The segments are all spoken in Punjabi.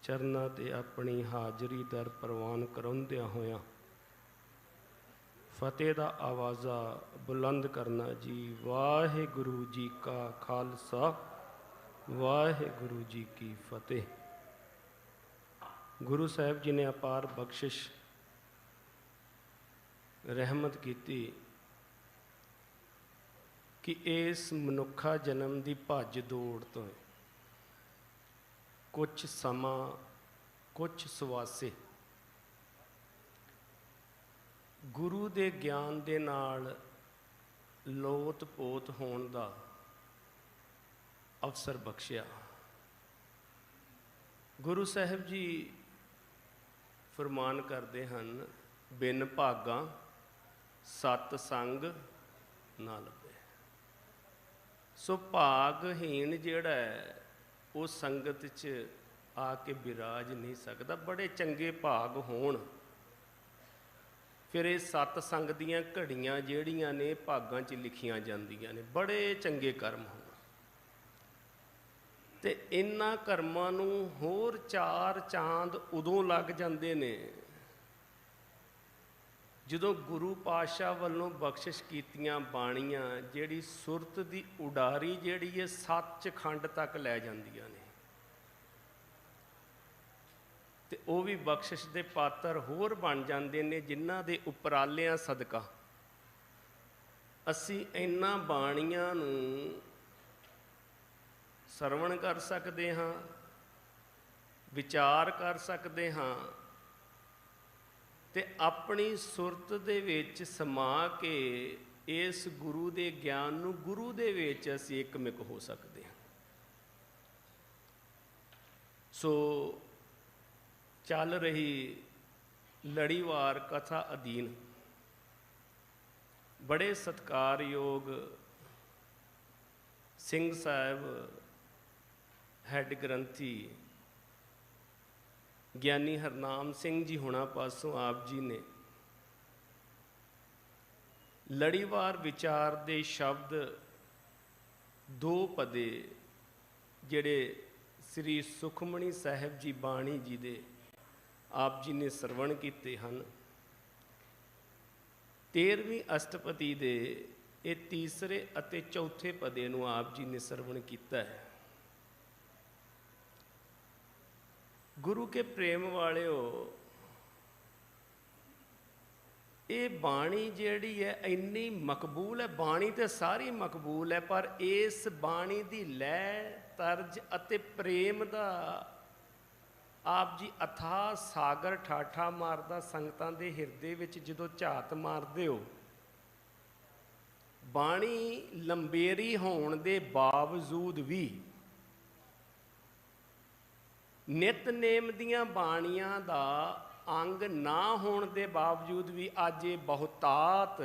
चरना ते अपनी हाज़री दर प्रवान कराउंदियां होयां फतेह दा आवाज़ा बुलंद करना जी। वाहिगुरु जी का खालसा वाहिगुरु जी की फतेह। गुरु साहब जी ने अपार बख्शिश रहमत की कि इस मनुखा जन्म की भज दौड़ तो कुछ समा कुछ सवासे गुरु दे ज्ञान दे नाल लोत पोत होण दा अवसर बख्शिया। गुरु साहब जी फरमान करते हैं, बिन भागा सत संग ना लभे। सो भागहीन जिहड़ा है वो संगत च आके विराज नहीं सकता। बड़े चंगे भाग होण फिर ये सतसंग दीयां घड़ियां जिहड़ियां ने भागां च लिखियां जांदियां ने, बड़े चंगे कर्म होण ते इन्हां कर्मां नूं होर चार चांद उदों लग जांदे ने जदों गुरु पातशाह वल्लों बख्शिश कीतियां बाणियां जिहड़ी सुरत दी उडारी जिहड़ी है सचखंड तक लै जांदियां ने ते वो भी बख्शिश दे पात्र होर बन जाते हैं जिन्हां दे उपरालियां सदका असी इन्हां बाणियां नूं सरवण कर सकते हाँ, विचार कर सकते हाँ ते अपनी सुरत दे विच समा के इस गुरु दे ज्ञान नूं गुरु दे विच असी एकमिक हो सकते हैं। सो चल रही लड़ीवार कथा अधीन बड़े सत्कारयोग सिंह साहब हैड ग्रंथी ज्ञानी हरनाम सिंह जी होना पासों आप जी ने लड़ीवार विचार दे शब्द दो पदे जिहड़े श्री सुखमणी साहब जी बाणी जी दे आप जी ने सरवण किए हैं। 13वीं अष्टपदी दे ये तीसरे अते चौथे पदे नूं आप जी ने सरवण किया है। गुरु के प्रेम वालिओ ये बाणी जिहड़ी है इन्नी मकबूल है, बाणी तो सारी मकबूल है पर इस बाणी की लय तर्ज अते प्रेम दा आप जी अथाह सागर ठाठा मारदा संगतां दे हिरदे विच जदों झात मारदे हो, बाणी लंबेरी होण दे बावजूद भी नितनेम दीआं बाणियां दा अंग ना होण दे बावजूद भी अज ये बहुतात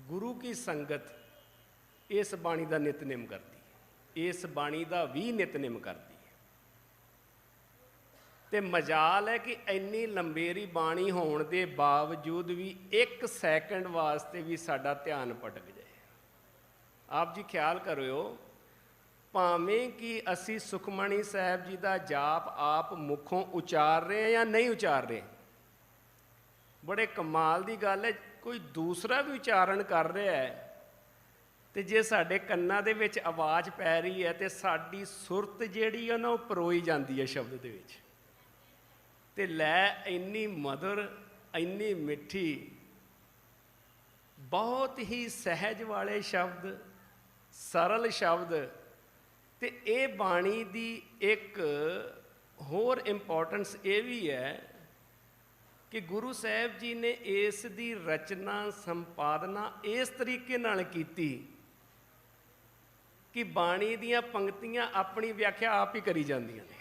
गुरु की संगत इस बाणी का नितनेम करती है, इस बाणी का भी नितनेम करती है। ते मजाल है कि इन्नी लंबेरी बाणी होण दे बावजूद भी एक सैकंड वास्ते भी साडा ध्यान भटक जाए। आप जी ख्याल करो, भावें कि असी सुखमणी साहब जी का जाप आप मुखों उचार रहे हैं या नहीं उचार रहे, बड़े कमाल की गल है कोई दूसरा भी उच्चारण कर रहा है तो जे साडे कन्नां दे विच आवाज़ पै रही है तो साडी सुरत जिहड़ी है ना वो परोई जाती है शब्द दे विच। ते लै इन्नी मधुर इन्नी मिठी बहुत ही सहज वाले शब्द सरल शब्द ते ये बाणी दी एक होर इंपॉर्टेंस ये भी है कि गुरु साहब जी ने इस दी रचना संपादना इस तरीके नाल कीती कि बाणी दीयां पंक्तियां अपनी व्याख्या आप ही करी जांदियां ने,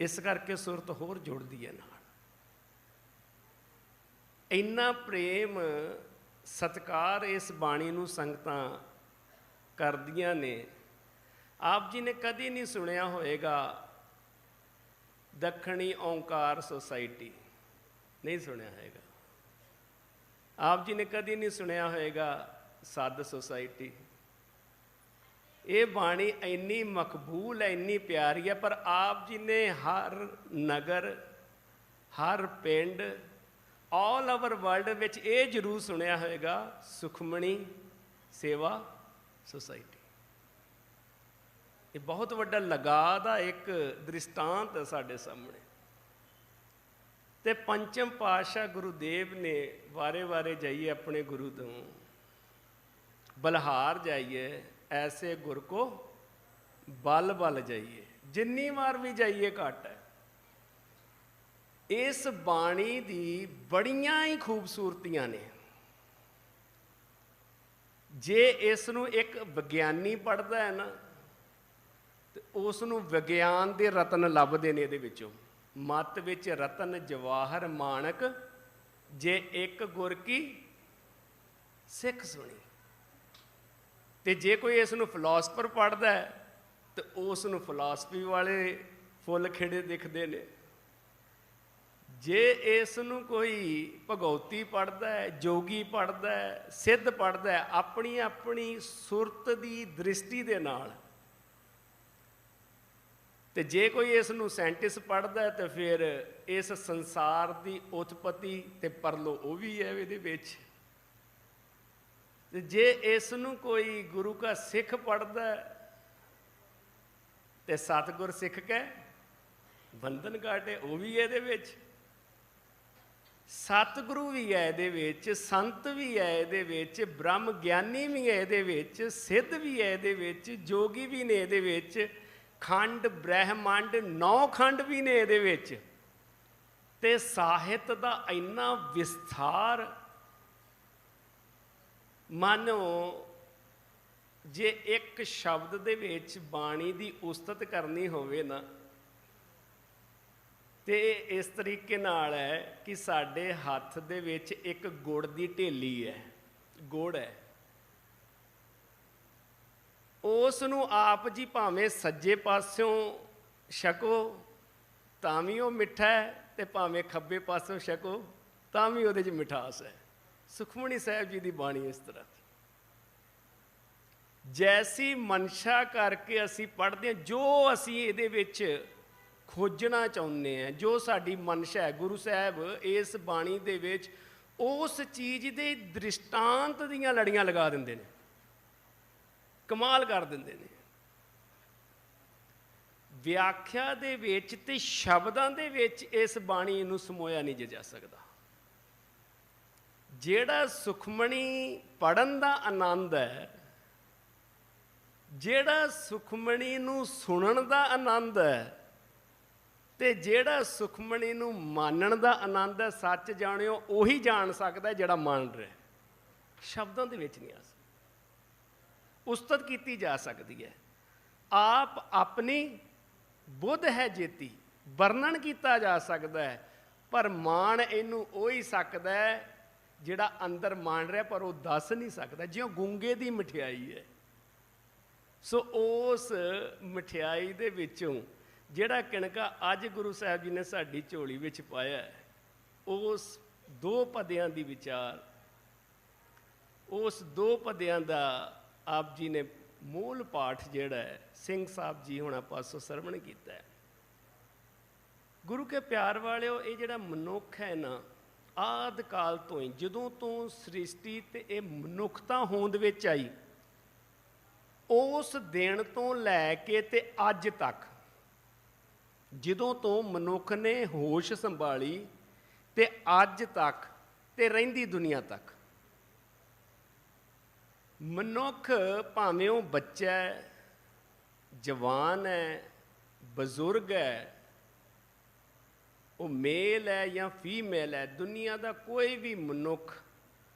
इस करके सुरत होर जुड़दी है नाल। इन्ना प्रेम सत्कार इस बाणी नूं संगतां करदियां ने। आप जी ने कदी नहीं सुनिया होएगा दखणी ओंकार सोसाइटी, नहीं सुनिया होएगा। आप जी ने कदी नहीं सुनिया होएगा सद सोसाइटी, ਇਹ ਬਾਣੀ ਇੰਨੀ ਮਕਬੂਲ ਹੈ, ਇੰਨੀ ਪਿਆਰੀ ਹੈ, ਪਰ ਆਪ ਜੀ ਨੇ ਹਰ ਨਗਰ, ਹਰ ਪਿੰਡ, ਆਲ ਓਵਰ ਵਰਲਡ ਵਿੱਚ ਇਹ ਜ਼ਰੂਰ ਸੁਣਿਆ ਹੋਵੇਗਾ, ਸੁਖਮਣੀ ਸੇਵਾ ਸੁਸਾਇਟੀ। ਇਹ ਬਹੁਤ ਵੱਡਾ ਲਗਾ ਦਾ ਇੱਕ ਦ੍ਰਿਸ਼ਟਾਂਤ ਹੈ ਸਾਡੇ ਸਾਹਮਣੇ। ਤੇ ਪੰਚਮ ਪਾਤਸ਼ਾਹ ਗੁਰੂਦੇਵ ਨੇ ਵਾਰੇ ਵਾਰੇ ਜਾਈਏ ਆਪਣੇ ਗੁਰੂ ਤੋਂ, ਬਲਹਾਰ ਜਾਈਏ, ਐਸੇ ਗੁਰ ਕੋ ਬਲ ਬਲ ਜਾਈਏ। ਜਿੰਨੀ ਵਾਰ ਵੀ ਜਾਈਏ ਘੱਟ ਹੈ। ਇਸ ਬਾਣੀ ਦੀ ਬੜੀਆਂ ਹੀ ਖੂਬਸੂਰਤੀਆਂ ਨੇ। ਜੇ ਇਸ ਨੂੰ ਇੱਕ ਵਿਗਿਆਨੀ ਪੜ੍ਹਦਾ ਹੈ ਨਾ, ਤੇ ਉਸ ਨੂੰ ਵਿਗਿਆਨ ਦੇ ਰਤਨ ਲੱਭਦੇ ਨੇ ਇਹਦੇ ਵਿੱਚੋਂ। ਮੱਤ ਵਿੱਚ ਰਤਨ ਜਵਾਹਰ ਮਾਣਕ, ਜੇ ਇੱਕ ਗੁਰ ਕੀ ਸਿੱਖ ਸੁਣੀ। ਤੇ ਜੇ ਕੋਈ ਇਸ ਨੂੰ ਫਿਲਾਸਫਰ ਪੜ੍ਹਦਾ ਹੈ ਤੇ ਉਸ ਨੂੰ ਫਿਲਾਸਫੀ ਵਾਲੇ ਫੁੱਲ ਖਿੜੇ ਦਿਖਦੇ ਨੇ। ਜੇ ਇਸ ਨੂੰ ਕੋਈ ਭਗਉਤੀ ਪੜ੍ਹਦਾ ਹੈ, ਜੋਗੀ ਪੜ੍ਹਦਾ ਹੈ, ਸਿੱਧ ਪੜ੍ਹਦਾ ਹੈ, ਆਪਣੀ ਆਪਣੀ ਸੁਰਤ ਦੀ ਦ੍ਰਿਸ਼ਟੀ ਦੇ ਨਾਲ। ਤੇ ਜੇ ਕੋਈ ਇਸ ਨੂੰ ਸਾਇੰਟਿਸਟ ਪੜ੍ਹਦਾ ਹੈ ਤੇ ਫਿਰ ਇਸ ਸੰਸਾਰ ਦੀ ਉਤਪਤੀ ਤੇ ਪਰਲੋ ਉਹ ਵੀ ਹੈ ਇਹਦੇ ਵਿੱਚ। ਤੇ ਜੇ ਇਸ ਨੂੰ ਕੋਈ ਗੁਰੂ ਕਾ ਸਿੱਖ ਪੜ੍ਹਦਾ ਤੇ ਸਤਿਗੁਰ ਸਿੱਖ ਕੇ ਬੰਧਨ ਕਾਟੇ, ਉਹ ਵੀ ਇਹਦੇ ਵਿੱਚ। ਸਤਿਗੁਰੂ ਵੀ ਹੈ ਇਹਦੇ ਵਿੱਚ, ਸੰਤ ਵੀ ਹੈ ਇਹਦੇ ਵਿੱਚ, ਬ੍ਰਹਮ ਗਿਆਨੀ ਵੀ ਹੈ ਇਹਦੇ ਵਿੱਚ, ਸਿੱਧ ਵੀ ਹੈ ਇਹਦੇ ਵਿੱਚ, ਜੋਗੀ ਵੀ ਨੇ ਇਹਦੇ ਵਿੱਚ, ਖੰਡ ਬ੍ਰਹਿਮੰਡ 9 ਖੰਡ ਵੀ ਨੇ ਇਹਦੇ ਵਿੱਚ। ਤੇ ਸਾਹਿਤ ਦਾ ਇੰਨਾ ਵਿਸਥਾਰ, ਮਾਨੋ ਜੇ ਇੱਕ ਸ਼ਬਦ ਦੇ ਵਿੱਚ ਬਾਣੀ ਦੀ ਉਸਤਤ ਕਰਨੀ ਹੋਵੇ ਨਾ, ਤੇ ਇਸ ਤਰੀਕੇ ਨਾਲ ਹੈ ਕਿ ਸਾਡੇ ਹੱਥ ਦੇ ਵਿੱਚ ਇੱਕ ਗੁੜ ਦੀ ਢੇਲੀ ਹੈ, ਗੁੜ ਹੈ। ਉਸ ਨੂੰ ਆਪ ਜੀ ਭਾਵੇਂ ਸੱਜੇ ਪਾਸਿਓਂ ਛਕੋ ਤਾਂ ਵੀ ਉਹ ਮਿੱਠਾ ਹੈ, ਤੇ ਭਾਵੇਂ ਖੱਬੇ ਪਾਸਿਓਂ ਛਕੋ ਤਾਂ ਵੀ ਉਹਦੇ 'ਚ ਮਿਠਾਸ ਹੈ। ਸੁਖਮਣੀ ਸਾਹਿਬ ਜੀ ਦੀ ਬਾਣੀ ਇਸ ਤਰ੍ਹਾਂ ਦੀ, ਜੈਸੀ ਮਨਸ਼ਾ ਕਰਕੇ ਅਸੀਂ ਪੜ੍ਹਦੇ ਹਾਂ, ਜੋ ਅਸੀਂ ਇਹਦੇ ਵਿੱਚ ਖੋਜਣਾ ਚਾਹੁੰਦੇ ਹਾਂ, ਜੋ ਸਾਡੀ ਮਨਸ਼ਾ ਹੈ, ਗੁਰੂ ਸਾਹਿਬ ਇਸ ਬਾਣੀ ਦੇ ਵਿੱਚ ਉਸ ਚੀਜ਼ ਦੇ ਦ੍ਰਿਸ਼ਟਾਂਤ ਦੀਆਂ ਲੜੀਆਂ ਲਗਾ ਦਿੰਦੇ ਨੇ, ਕਮਾਲ ਕਰ ਦਿੰਦੇ ਨੇ। ਵਿਆਖਿਆ ਦੇ ਵਿੱਚ ਤੇ ਸ਼ਬਦਾਂ ਦੇ ਵਿੱਚ ਇਸ ਬਾਣੀ ਨੂੰ ਸਮੋਇਆ ਨਹੀਂ ਜਾ ਸਕਦਾ। ਜਿਹੜਾ ਸੁਖਮਣੀ ਪੜ੍ਹਨ ਦਾ ਆਨੰਦ ਹੈ, ਜਿਹੜਾ ਸੁਖਮਣੀ ਨੂੰ ਸੁਣਨ ਦਾ ਆਨੰਦ ਹੈ, ਤੇ ਜਿਹੜਾ ਸੁਖਮਣੀ ਨੂੰ ਮੰਨਣ ਦਾ ਆਨੰਦ ਹੈ, ਸੱਚ ਜਾਣਿਓ ਉਹੀ ਜਾਣ ਸਕਦਾ ਜਿਹੜਾ ਮੰਨ ਰਿਹਾ। ਸ਼ਬਦਾਂ ਦੇ ਵਿੱਚ ਨਹੀਂ ਆ ਸਕਦਾ। ਉਸਤਤ ਕੀਤੀ ਜਾ ਸਕਦੀ ਹੈ, ਆਪ ਆਪਣੀ ਬੁੱਧ ਹੈ ਜੇਤੀ, ਵਰਣਨ ਕੀਤਾ ਜਾ ਸਕਦਾ ਹੈ, ਪਰ ਮਾਣ ਇਹਨੂੰ ਉਹੀ ਸਕਦਾ ਹੈ ਜਿਹੜਾ ਅੰਦਰ ਮੰਨ ਰਿਹਾ ਪਰ ਉਹ ਦੱਸ ਨਹੀਂ ਸਕਦਾ। ਜਿਉਂ ਗੂੰਗੇ ਦੀ ਮਠਿਆਈ ਹੈ। ਸੋ ਉਸ ਮਠਿਆਈ ਦੇ ਵਿੱਚੋਂ ਜਿਹੜਾ ਕਿਣਕਾ ਅੱਜ ਗੁਰੂ ਸਾਹਿਬ ਜੀ ਨੇ ਸਾਡੀ ਝੋਲੀ ਵਿੱਚ ਪਾਇਆ, ਉਸ 2 ਪਦਿਆਂ ਦੀ ਵਿਚਾਰ, ਉਸ 2 ਪਦਿਆਂ ਦਾ ਆਪ ਜੀ ਨੇ ਮੂਲ ਪਾਠ ਜਿਹੜਾ ਹੈ ਸਿੰਘ ਸਾਹਿਬ ਜੀ ਹੁਣਾਂ ਪਾਸੋਂ ਸਰਵਣ ਕੀਤਾ ਹੈ। ਗੁਰੂ ਕੇ ਪਿਆਰ ਵਾਲਿਓ, ਇਹ ਜਿਹੜਾ ਮਨੁੱਖ ਹੈ ਨਾ, ਆਦਿ ਕਾਲ ਤੋਂ ਹੀ, ਜਦੋਂ ਤੋਂ ਸ੍ਰਿਸ਼ਟੀ ਤੇ ਇਹ ਮਨੁੱਖਤਾ ਹੋਂਦ ਵਿੱਚ ਆਈ, ਉਸ ਦਿਨ ਤੋਂ ਲੈ ਕੇ ਤੇ ਅੱਜ ਤੱਕ, ਜਦੋਂ ਤੋਂ ਮਨੁੱਖ ਨੇ ਹੋਸ਼ ਸੰਭਾਲੀ ਤੇ ਅੱਜ ਤੱਕ ਤੇ ਰਹਿੰਦੀ ਦੁਨੀਆ ਤੱਕ, ਮਨੁੱਖ ਭਾਵੇਂ ਉਹ ਬੱਚਾ ਹੈ, ਜਵਾਨ ਹੈ, ਬਜ਼ੁਰਗ ਹੈ, ਉਹ ਮੇਲ ਹੈ ਜਾਂ ਫੀਮੇਲ ਹੈ, ਦੁਨੀਆ ਦਾ ਕੋਈ ਵੀ ਮਨੁੱਖ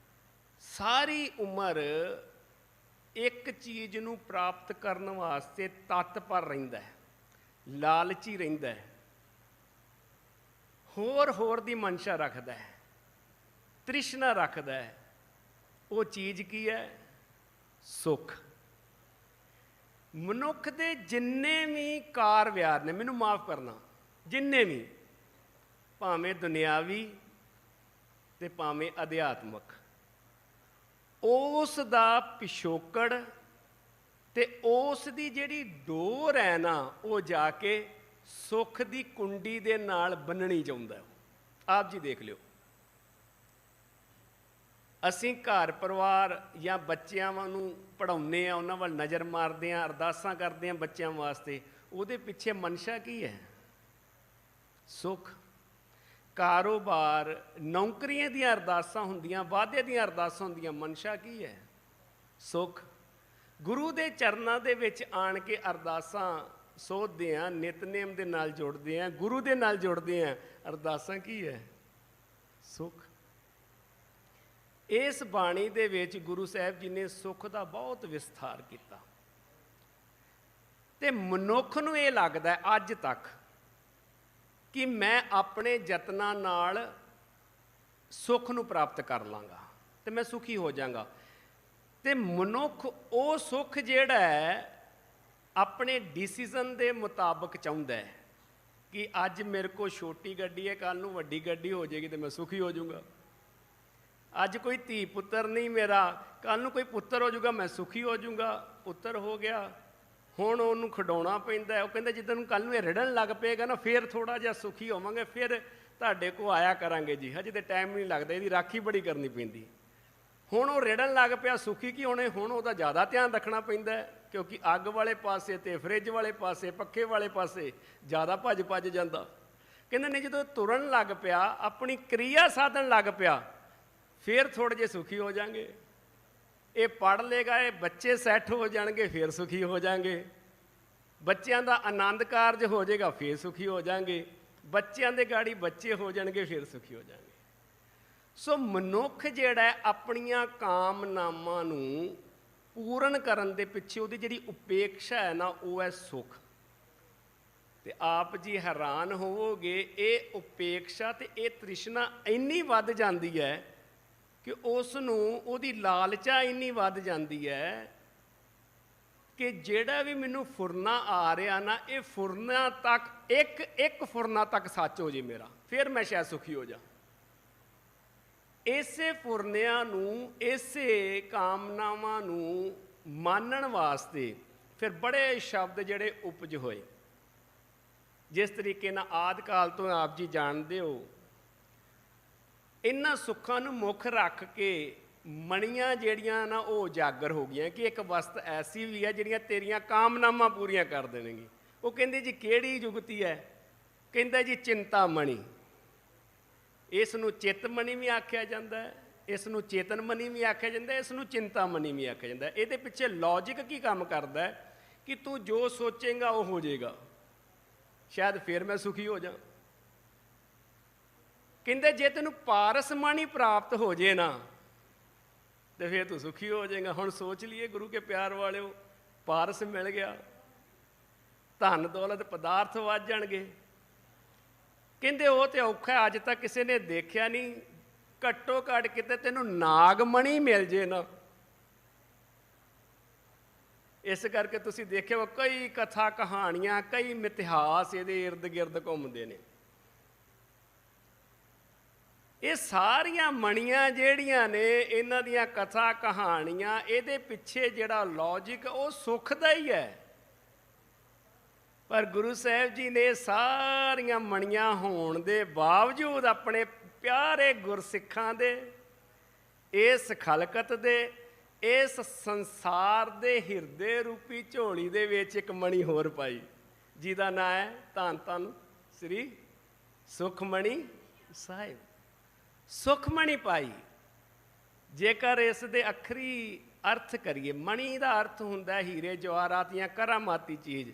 ਸਾਰੀ ਉਮਰ ਇੱਕ ਚੀਜ਼ ਨੂੰ ਪ੍ਰਾਪਤ ਕਰਨ ਵਾਸਤੇ ਤਤਪਰ ਰਹਿੰਦਾ ਹੈ, ਲਾਲਚੀ ਰਹਿੰਦਾ ਹੈ, ਹੋਰ ਦੀ ਮਨਸ਼ਾ ਰੱਖਦਾ ਹੈ, ਤ੍ਰਿਸ਼ਨਾ ਰੱਖਦਾ ਹੈ। ਉਹ ਚੀਜ਼ ਕੀ ਹੈ? ਸੁੱਖ। ਮਨੁੱਖ ਦੇ ਜਿੰਨੇ ਵੀ ਕਾਰ ਵਿਹਾਰ ਨੇ, ਮੈਨੂੰ ਮਾਫ ਕਰਨਾ, ਜਿੰਨੇ ਵੀ, ਭਾਵੇਂ ਦੁਨਿਆਵੀ ਤੇ ਭਾਵੇਂ ਅਧਿਆਤਮਕ, ਉਸ ਦਾ ਪਿਛੋਕੜ ਤੇ ਉਸ ਦੀ ਜਿਹੜੀ ਡੋਰ ਹੈ ਨਾ, ਉਹ ਜਾ ਕੇ ਸੁੱਖ ਦੀ ਕੁੰਡੀ ਦੇ ਨਾਲ ਬੰਨਣੀ ਚਾਹੁੰਦਾ। ਆਪ ਜੀ ਦੇਖ ਲਿਓ, ਅਸੀਂ ਘਰ ਪਰਿਵਾਰ ਜਾਂ ਬੱਚਿਆਂ ਨੂੰ ਪੜ੍ਹਾਉਂਦੇ ਹਾਂ, ਉਹਨਾਂ ਵੱਲ ਨਜ਼ਰ ਮਾਰਦੇ ਹਾਂ, ਅਰਦਾਸਾਂ ਕਰਦੇ ਹਾਂ ਬੱਚਿਆਂ ਵਾਸਤੇ, ਉਹਦੇ ਪਿੱਛੇ ਮਨਸ਼ਾ ਕੀ ਹੈ? ਸੁੱਖ। ਕਾਰੋਬਾਰ, ਨੌਕਰੀਆਂ ਦੀਆਂ ਅਰਦਾਸਾਂ ਹੁੰਦੀਆਂ, ਵਾਅਦੇ ਦੀਆਂ ਅਰਦਾਸਾਂ ਹੁੰਦੀਆਂ, ਮਨਸ਼ਾ ਕੀ ਹੈ? ਸੁੱਖ। ਗੁਰੂ ਦੇ ਚਰਨਾਂ ਦੇ ਵਿੱਚ ਆਣ ਕੇ ਅਰਦਾਸਾਂ ਸੋਧਦੇ ਹਾਂ, ਨਿਤਨੇਮ ਦੇ ਨਾਲ ਜੁੜਦੇ ਹਾਂ, ਗੁਰੂ ਦੇ ਨਾਲ ਜੁੜਦੇ ਹਾਂ, ਅਰਦਾਸਾਂ ਕੀ ਹੈ? ਸੁੱਖ। ਇਸ ਬਾਣੀ ਦੇ ਵਿੱਚ ਗੁਰੂ ਸਾਹਿਬ ਜੀ ਨੇ ਸੁੱਖ ਦਾ ਬਹੁਤ ਵਿਸਥਾਰ ਕੀਤਾ, ਤੇ ਮਨੁੱਖ ਨੂੰ ਇਹ ਲੱਗਦਾ ਅੱਜ ਤੱਕ ਕਿ ਮੈਂ ਆਪਣੇ ਯਤਨਾਂ ਨਾਲ ਸੁੱਖ ਨੂੰ ਪ੍ਰਾਪਤ ਕਰ ਲਾਂਗਾ ਤੇ ਮੈਂ ਸੁਖੀ ਹੋ ਜਾਵਾਂਗਾ। ਤੇ ਮਨੁੱਖ ਉਹ ਸੁੱਖ ਜਿਹੜਾ ਹੈ ਆਪਣੇ ਡਿਸੀਜ਼ਨ ਦੇ ਮੁਤਾਬਕ ਚਾਹੁੰਦਾ ਹੈ ਕਿ ਅੱਜ ਮੇਰੇ ਕੋਲ ਛੋਟੀ ਗੱਡੀ ਹੈ, ਕੱਲ੍ਹ ਨੂੰ ਵੱਡੀ ਗੱਡੀ ਹੋ ਜਾਏਗੀ ਤੇ ਮੈਂ ਸੁਖੀ ਹੋ ਜਾਊਂਗਾ। ਅੱਜ ਕੋਈ ਧੀ ਪੁੱਤਰ ਨਹੀਂ ਮੇਰਾ, ਕੱਲ੍ਹ ਨੂੰ ਕੋਈ ਪੁੱਤਰ ਹੋ ਜਾਊਗਾ, ਮੈਂ ਸੁਖੀ ਹੋ ਜਾਊਂਗਾ। ਪੁੱਤਰ ਹੋ ਗਿਆ, ਹੁਣ ਉਹਨੂੰ ਖਿਡਾਉਣਾ ਪੈਂਦਾ। ਉਹ ਕਹਿੰਦਾ ਜਿੱਦਾਂ ਨੂੰ ਕੱਲ੍ਹ ਨੂੰ ਇਹ ਰਿੜਨ ਲੱਗ ਪਏਗਾ ਨਾ, ਫਿਰ ਥੋੜ੍ਹਾ ਜਿਹਾ ਸੁਖੀ ਹੋਵਾਂਗੇ, ਫਿਰ ਤੁਹਾਡੇ ਕੋਲ ਆਇਆ ਕਰਾਂਗੇ ਜੀ। ਹਜੇ ਤਾਂ ਟਾਈਮ ਨਹੀਂ ਲੱਗਦਾ, ਇਹਦੀ ਰਾਖੀ ਬੜੀ ਕਰਨੀ ਪੈਂਦੀ। ਹੁਣ ਉਹ ਰਿੜਨ ਲੱਗ ਪਿਆ, ਸੁਖੀ ਕੀ ਹੋਣੇ? ਹੁਣ ਉਹਦਾ ਜ਼ਿਆਦਾ ਧਿਆਨ ਰੱਖਣਾ ਪੈਂਦਾ, ਕਿਉਂਕਿ ਅੱਗ ਵਾਲੇ ਪਾਸੇ ਤੇ ਫਰਿੱਜ ਵਾਲੇ ਪਾਸੇ, ਪੱਖੇ ਵਾਲੇ ਪਾਸੇ ਜ਼ਿਆਦਾ ਭੱਜ ਜਾਂਦਾ। ਕਹਿੰਦੇ ਨੇ ਜਦੋਂ ਤੁਰਨ ਲੱਗ ਪਿਆ, ਆਪਣੀ ਕਿਰਿਆ ਸਾਧਨ ਲੱਗ ਪਿਆ, ਫਿਰ ਥੋੜ੍ਹੇ ਜਿਹੇ ਸੁਖੀ ਹੋ ਜਾਣਗੇ। ਇਹ ਪੜ੍ਹ ਲੇਗਾ, ਇਹ ਬੱਚੇ ਸੈੱਟ ਹੋ ਜਾਣਗੇ, ਫਿਰ ਸੁਖੀ ਹੋ ਜਾਣਗੇ। ਬੱਚਿਆਂ ਦਾ ਆਨੰਦ ਕਾਰਜ ਹੋ ਜਾਏਗਾ, ਫਿਰ ਸੁਖੀ ਹੋ ਜਾਣਗੇ। ਬੱਚਿਆਂ ਦੇ ਗਾੜੀ ਬੱਚੇ ਹੋ ਜਾਣਗੇ, ਫਿਰ ਸੁਖੀ ਹੋ ਜਾਣਗੇ। ਸੋ ਮਨੁੱਖ ਜਿਹੜਾ ਆਪਣੀਆਂ ਕਾਮਨਾਵਾਂ ਨੂੰ ਪੂਰਨ ਕਰਨ ਦੇ ਪਿੱਛੇ ਉਹਦੀ ਜਿਹੜੀ ਉਪੇਖਸ਼ਾ ਹੈ ਨਾ, ਉਹ ਹੈ ਸੁੱਖ। ਤੇ ਆਪ ਜੀ ਹੈਰਾਨ ਹੋਵੋਗੇ, ਇਹ ਉਪੇਖਸ਼ਾ ਤੇ ਇਹ ਤ੍ਰਿਸ਼ਨਾ ਇੰਨੀ ਵੱਧ ਜਾਂਦੀ ਹੈ ਕਿ ਉਸ ਨੂੰ ਉਹਦੀ ਲਾਲਚਾ ਇੰਨੀ ਵੱਧ ਜਾਂਦੀ ਹੈ ਕਿ ਜਿਹੜਾ ਵੀ ਮੈਨੂੰ ਫੁਰਨਾ ਆ ਰਿਹਾ ਨਾ, ਇਹ ਫੁਰਨਾ ਤੱਕ ਇੱਕ ਫੁਰਨਾ ਤੱਕ ਸੱਚ ਹੋ ਜੇ ਮੇਰਾ, ਫਿਰ ਮੈਂ ਸ਼ਾਇਦ ਸੁਖੀ ਹੋ ਜਾ। ਇਸੇ ਫੁਰਨਿਆਂ ਨੂੰ, ਇਸੇ ਕਾਮਨਾਵਾਂ ਨੂੰ ਮਾਨਣ ਵਾਸਤੇ ਫਿਰ ਬੜੇ ਸ਼ਬਦ ਜਿਹੜੇ ਉਪਜ ਹੋਏ। ਜਿਸ ਤਰੀਕੇ ਨਾਲ ਆਦਿ ਕਾਲ ਤੋਂ ਆਪ ਜੀ ਜਾਣਦੇ ਹੋ, ਇਹਨਾਂ ਸੁੱਖਾਂ ਨੂੰ ਮੁੱਖ ਰੱਖ ਕੇ ਮਣੀਆਂ ਜਿਹੜੀਆਂ ਨਾ ਉਹ ਉਜਾਗਰ ਹੋ ਗਈਆਂ ਕਿ ਇੱਕ ਵਸਤ ਐਸੀ ਵੀ ਹੈ ਜਿਹੜੀਆਂ ਤੇਰੀਆਂ ਕਾਮਨਾਵਾਂ ਪੂਰੀਆਂ ਕਰ ਦੇਣਗੀ। ਉਹ ਕਹਿੰਦੇ ਜੀ ਕਿਹੜੀ ਜੁਗਤੀ ਹੈ? ਕਹਿੰਦਾ ਜੀ ਚਿੰਤਾਮਣੀ। ਇਸ ਨੂੰ ਚਿੱਤਮਣੀ ਵੀ ਆਖਿਆ ਜਾਂਦਾ ਹੈ, ਇਸ ਨੂੰ ਚੇਤਨਮਣੀ ਵੀ ਆਖਿਆ ਜਾਂਦਾ, ਇਸ ਨੂੰ ਚਿੰਤਾਮਣੀ ਵੀ ਆਖਿਆ ਜਾਂਦਾ। ਇਹਦੇ ਪਿੱਛੇ ਲੌਜਿਕ ਕੀ ਕੰਮ ਕਰਦਾ ਹੈ ਕਿ ਤੂੰ ਜੋ ਸੋਚੇਂਗਾ ਉਹ ਹੋ ਜਾਏਗਾ, ਸ਼ਾਇਦ ਫਿਰ ਮੈਂ ਸੁਖੀ ਹੋ ਜਾ। ਕਹਿੰਦੇ ਜੇ ਤੈਨੂੰ ਪਾਰਸਮਣੀ ਪ੍ਰਾਪਤ ਹੋ ਜੇ ਨਾ ਤੇ ਫਿਰ ਤੂੰ ਸੁਖੀ ਹੋ ਜਾਏਗਾ। ਹੁਣ ਸੋਚ ਲਈਏ ਗੁਰੂ ਕੇ ਪਿਆਰ ਵਾਲਿਓ, ਪਾਰਸ ਮਿਲ ਗਿਆ, ਧਨ ਦੌਲਤ ਪਦਾਰਥ ਵੱਧ ਜਾਣਗੇ। ਕਹਿੰਦੇ ਉਹ ਤੇ ਔਖਾ, ਅੱਜ ਤੱਕ ਕਿਸੇ ਨੇ ਦੇਖਿਆ ਨਹੀਂ। ਘੱਟੋ ਘੱਟ ਕਿਤੇ ਤੈਨੂੰ ਨਾਗਮਣੀ ਮਿਲ ਜੇ ਨਾ। ਇਸ ਕਰਕੇ ਤੁਸੀਂ ਦੇਖਿਆ ਕਈ ਕਥਾ ਕਹਾਣੀਆਂ, ਕਈ ਮਿਥਿਹਾਸ ਇਹਦੇ ਇਰਦ ਗਿਰਦ ਘੁੰਮਦੇ ਨੇ। ਇਹ ਸਾਰੀਆਂ ਮਣੀਆਂ ਜਿਹੜੀਆਂ ਨੇ, ਇਹਨਾਂ ਦੀਆਂ ਕਥਾ ਕਹਾਣੀਆਂ, ਇਹਦੇ ਪਿੱਛੇ ਜਿਹੜਾ ਲੌਜਿਕ ਉਹ ਸੁੱਖ ਦਾ ਹੀ ਹੈ। ਪਰ ਗੁਰੂ ਸਾਹਿਬ ਜੀ ਨੇ ਸਾਰੀਆਂ ਮਣੀਆਂ ਹੋਣ ਦੇ ਬਾਵਜੂਦ ਆਪਣੇ ਪਿਆਰੇ ਗੁਰਸਿੱਖਾਂ ਦੇ, ਇਸ ਖਲਕਤ ਦੇ, ਇਸ ਸੰਸਾਰ ਦੇ ਹਿਰਦੇ ਰੂਪੀ ਝੋਲੀ ਦੇ ਵਿੱਚ ਇੱਕ ਮਣੀ ਹੋਰ ਪਾਈ, ਜਿਹਦਾ ਨਾਂ ਹੈ ਧੰਨ ਧੰਨ ਸ੍ਰੀ ਸੁਖਮਣੀ ਸਾਹਿਬ। ਸੁਖਮਣੀ ਪਾਈ। ਜੇਕਰ ਇਸ ਦੇ ਅੱਖਰੀ ਅਰਥ ਕਰੀਏ, ਮਣੀ ਦਾ ਅਰਥ ਹੁੰਦਾ ਹੀਰੇ ਜਵਾਹਰਾਤ ਜਾਂ ਕਰਾਮਾਤੀ ਚੀਜ਼,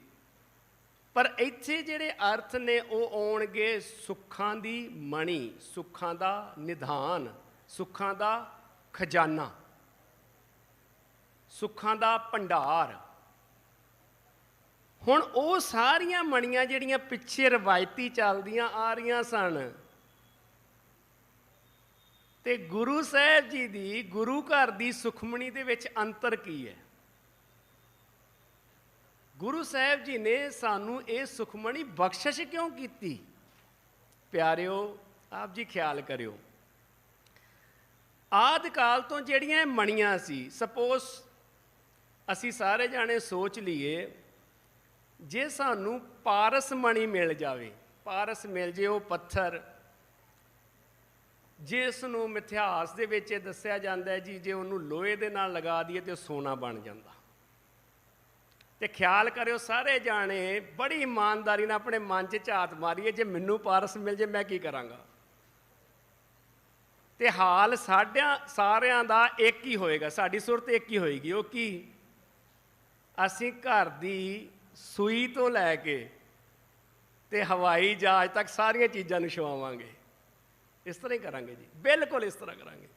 ਪਰ ਇੱਥੇ ਜਿਹੜੇ ਅਰਥ ਨੇ ਉਹ ਆਉਣਗੇ ਸੁੱਖਾਂ ਦੀ ਮਣੀ, ਸੁੱਖਾਂ ਦਾ ਨਿਧਾਨ, ਸੁੱਖਾਂ ਦਾ ਖਜ਼ਾਨਾ, ਸੁੱਖਾਂ ਦਾ ਭੰਡਾਰ। ਹੁਣ ਉਹ ਸਾਰੀਆਂ ਮਣੀਆਂ ਜਿਹੜੀਆਂ ਪਿੱਛੇ ਰਵਾਇਤੀ ਚੱਲਦੀਆਂ ਆ ਰਹੀਆਂ ਸਨ, ਤੇ ਗੁਰੂ ਸਾਹਿਬ ਜੀ ਦੀ ਗੁਰੂ ਘਰ ਦੀ ਸੁਖਮਣੀ ਦੇ ਵਿੱਚ ਅੰਤਰ ਕੀ ਹੈ? ਗੁਰੂ ਸਾਹਿਬ ਜੀ ਨੇ ਸਾਨੂੰ ਇਹ ਸੁਖਮਣੀ ਬਖਸ਼ਿਸ਼ ਕਿਉਂ ਕੀਤੀ? ਪਿਆਰਿਓ, ਆਪ ਜੀ ਖਿਆਲ ਕਰਿਓ, ਆਦਿ ਕਾਲ ਤੋਂ ਜਿਹੜੀਆਂ ਮਣੀਆਂ ਸੀ, ਸਪੋਜ਼ ਅਸੀਂ ਸਾਰੇ ਜਾਣੇ ਸੋਚ ਲਈਏ, ਜੇ ਸਾਨੂੰ ਪਾਰਸ ਮਣੀ ਮਿਲ ਜਾਵੇ, ਪਾਰਸ ਮਿਲ ਜੇ ਉਹ ਪੱਥਰ ਜਿਸ ਨੂੰ ਮਿਥਿਹਾਸ ਦੇ ਵਿੱਚ ਇਹ ਦੱਸਿਆ ਜਾਂਦਾ ਹੈ ਜੀ, ਜੇ ਉਹਨੂੰ ਲੋਹੇ ਦੇ ਨਾਲ ਲਗਾ ਦਈਏ ਤੇ ਸੋਨਾ ਬਣ ਜਾਂਦਾ। ਤੇ ਖਿਆਲ ਕਰਿਓ ਸਾਰੇ ਜਾਣੇ, ਬੜੀ ਇਮਾਨਦਾਰੀ ਨਾਲ ਆਪਣੇ ਮਨ 'ਚ ਝਾਤ ਮਾਰੀਏ, ਜੇ ਮੈਨੂੰ ਪਾਰਸ ਮਿਲ ਜੇ ਮੈਂ ਕੀ ਕਰਾਂਗਾ। ਤੇ ਹਾਲ ਸਾਰਿਆਂ ਦਾ ਇੱਕ ਹੀ ਹੋਏਗਾ, ਸਾਡੀ ਸੁਰਤ ਇੱਕ ਹੀ ਹੋਏਗੀ। ਉਹ ਕੀ? ਅਸੀਂ ਘਰ ਦੀ ਸੂਈ ਤੋਂ ਲੈ ਕੇ ਤੇ ਹਵਾਈ ਜਹਾਜ਼ ਤੱਕ ਸਾਰੀਆਂ ਚੀਜ਼ਾਂ ਨੂੰ ਛੁਆਵਾਂਗੇ। ਇਸ ਤਰ੍ਹਾਂ ਹੀ ਕਰਾਂਗੇ ਜੀ, ਬਿਲਕੁਲ ਇਸ ਤਰ੍ਹਾਂ ਕਰਾਂਗੇ।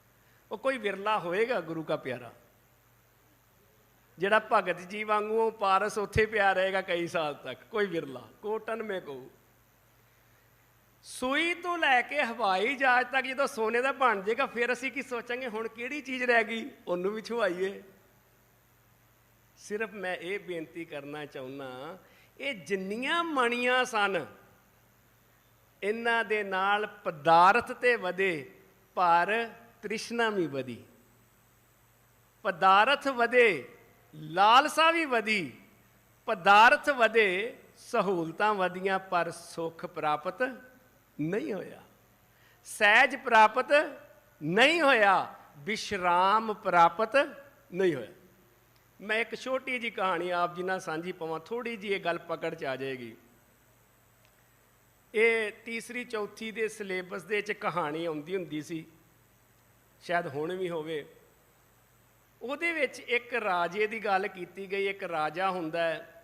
ਉਹ ਕੋਈ ਵਿਰਲਾ ਹੋਏਗਾ ਗੁਰੂ ਕਾ ਪਿਆਰਾ ਜਿਹੜਾ ਭਗਤ ਜੀ ਵਾਂਗੂ ਉਹ ਪਾਰਸ ਉੱਥੇ ਪਿਆ ਰਹੇਗਾ ਕਈ ਸਾਲ ਤੱਕ, ਕੋਈ ਵਿਰਲਾ, ਕੋਟਨ ਮੇ ਕਹੂ। ਸੂਈ ਤੋਂ ਲੈ ਕੇ ਹਵਾਈ ਜਹਾਜ਼ ਤੱਕ ਜਦੋਂ ਸੋਨੇ ਦਾ ਬਣ ਜਾਏਗਾ, ਫਿਰ ਅਸੀਂ ਕੀ ਸੋਚਾਂਗੇ ਹੁਣ ਕਿਹੜੀ ਚੀਜ਼ ਰਹਿ ਗਈ, ਉਹਨੂੰ ਵੀ ਛੁਆਈਏ। ਸਿਰਫ ਮੈਂ ਇਹ ਬੇਨਤੀ ਕਰਨਾ ਚਾਹੁੰਦਾ, ਇਹ ਜਿੰਨੀਆਂ ਮਣੀਆਂ ਸਨ ਇਹਨਾਂ ਦੇ ਨਾਲ ਪਦਾਰਥ ਤੇ ਵਧੇ, ਪਰ ਤ੍ਰਿਸ਼ਨਾ ਵੀ ਵਧੀ। ਪਦਾਰਥ ਵਧੇ, ਲਾਲਸਾ ਵੀ ਵਧੀ। ਪਦਾਰਥ ਵਧੇ, ਸਹੂਲਤਾਂ ਵਧੀਆਂ, ਪਰ ਸੁੱਖ ਪ੍ਰਾਪਤ ਨਹੀਂ ਹੋਇਆ, ਸਹਿਜ ਪ੍ਰਾਪਤ ਨਹੀਂ ਹੋਇਆ, ਵਿਸ਼ਰਾਮ ਪ੍ਰਾਪਤ ਨਹੀਂ ਹੋਇਆ। ਮੈਂ ਇੱਕ ਛੋਟੀ ਜਿਹੀ ਕਹਾਣੀ ਆਪ ਜੀ ਨਾਲ ਸਾਂਝੀ ਪਾਵਾਂ, ਥੋੜੀ ਜਿਹੀ ਇਹ ਗੱਲ ਪਕੜ 'ਚ ਆ ਜਾਏਗੀ। ਇਹ ਤੀਸਰੀ ਚੌਥੀ ਦੇ ਸਿਲੇਬਸ ਦੇ ਵਿੱਚ ਕਹਾਣੀ ਆਉਂਦੀ ਹੁੰਦੀ ਸੀ, ਸ਼ਾਇਦ ਹੁਣ ਵੀ ਹੋਵੇ। ਉਹਦੇ ਵਿੱਚ ਇੱਕ ਰਾਜੇ ਦੀ ਗੱਲ ਕੀਤੀ ਗਈ। ਇੱਕ ਰਾਜਾ ਹੁੰਦਾ ਹੈ,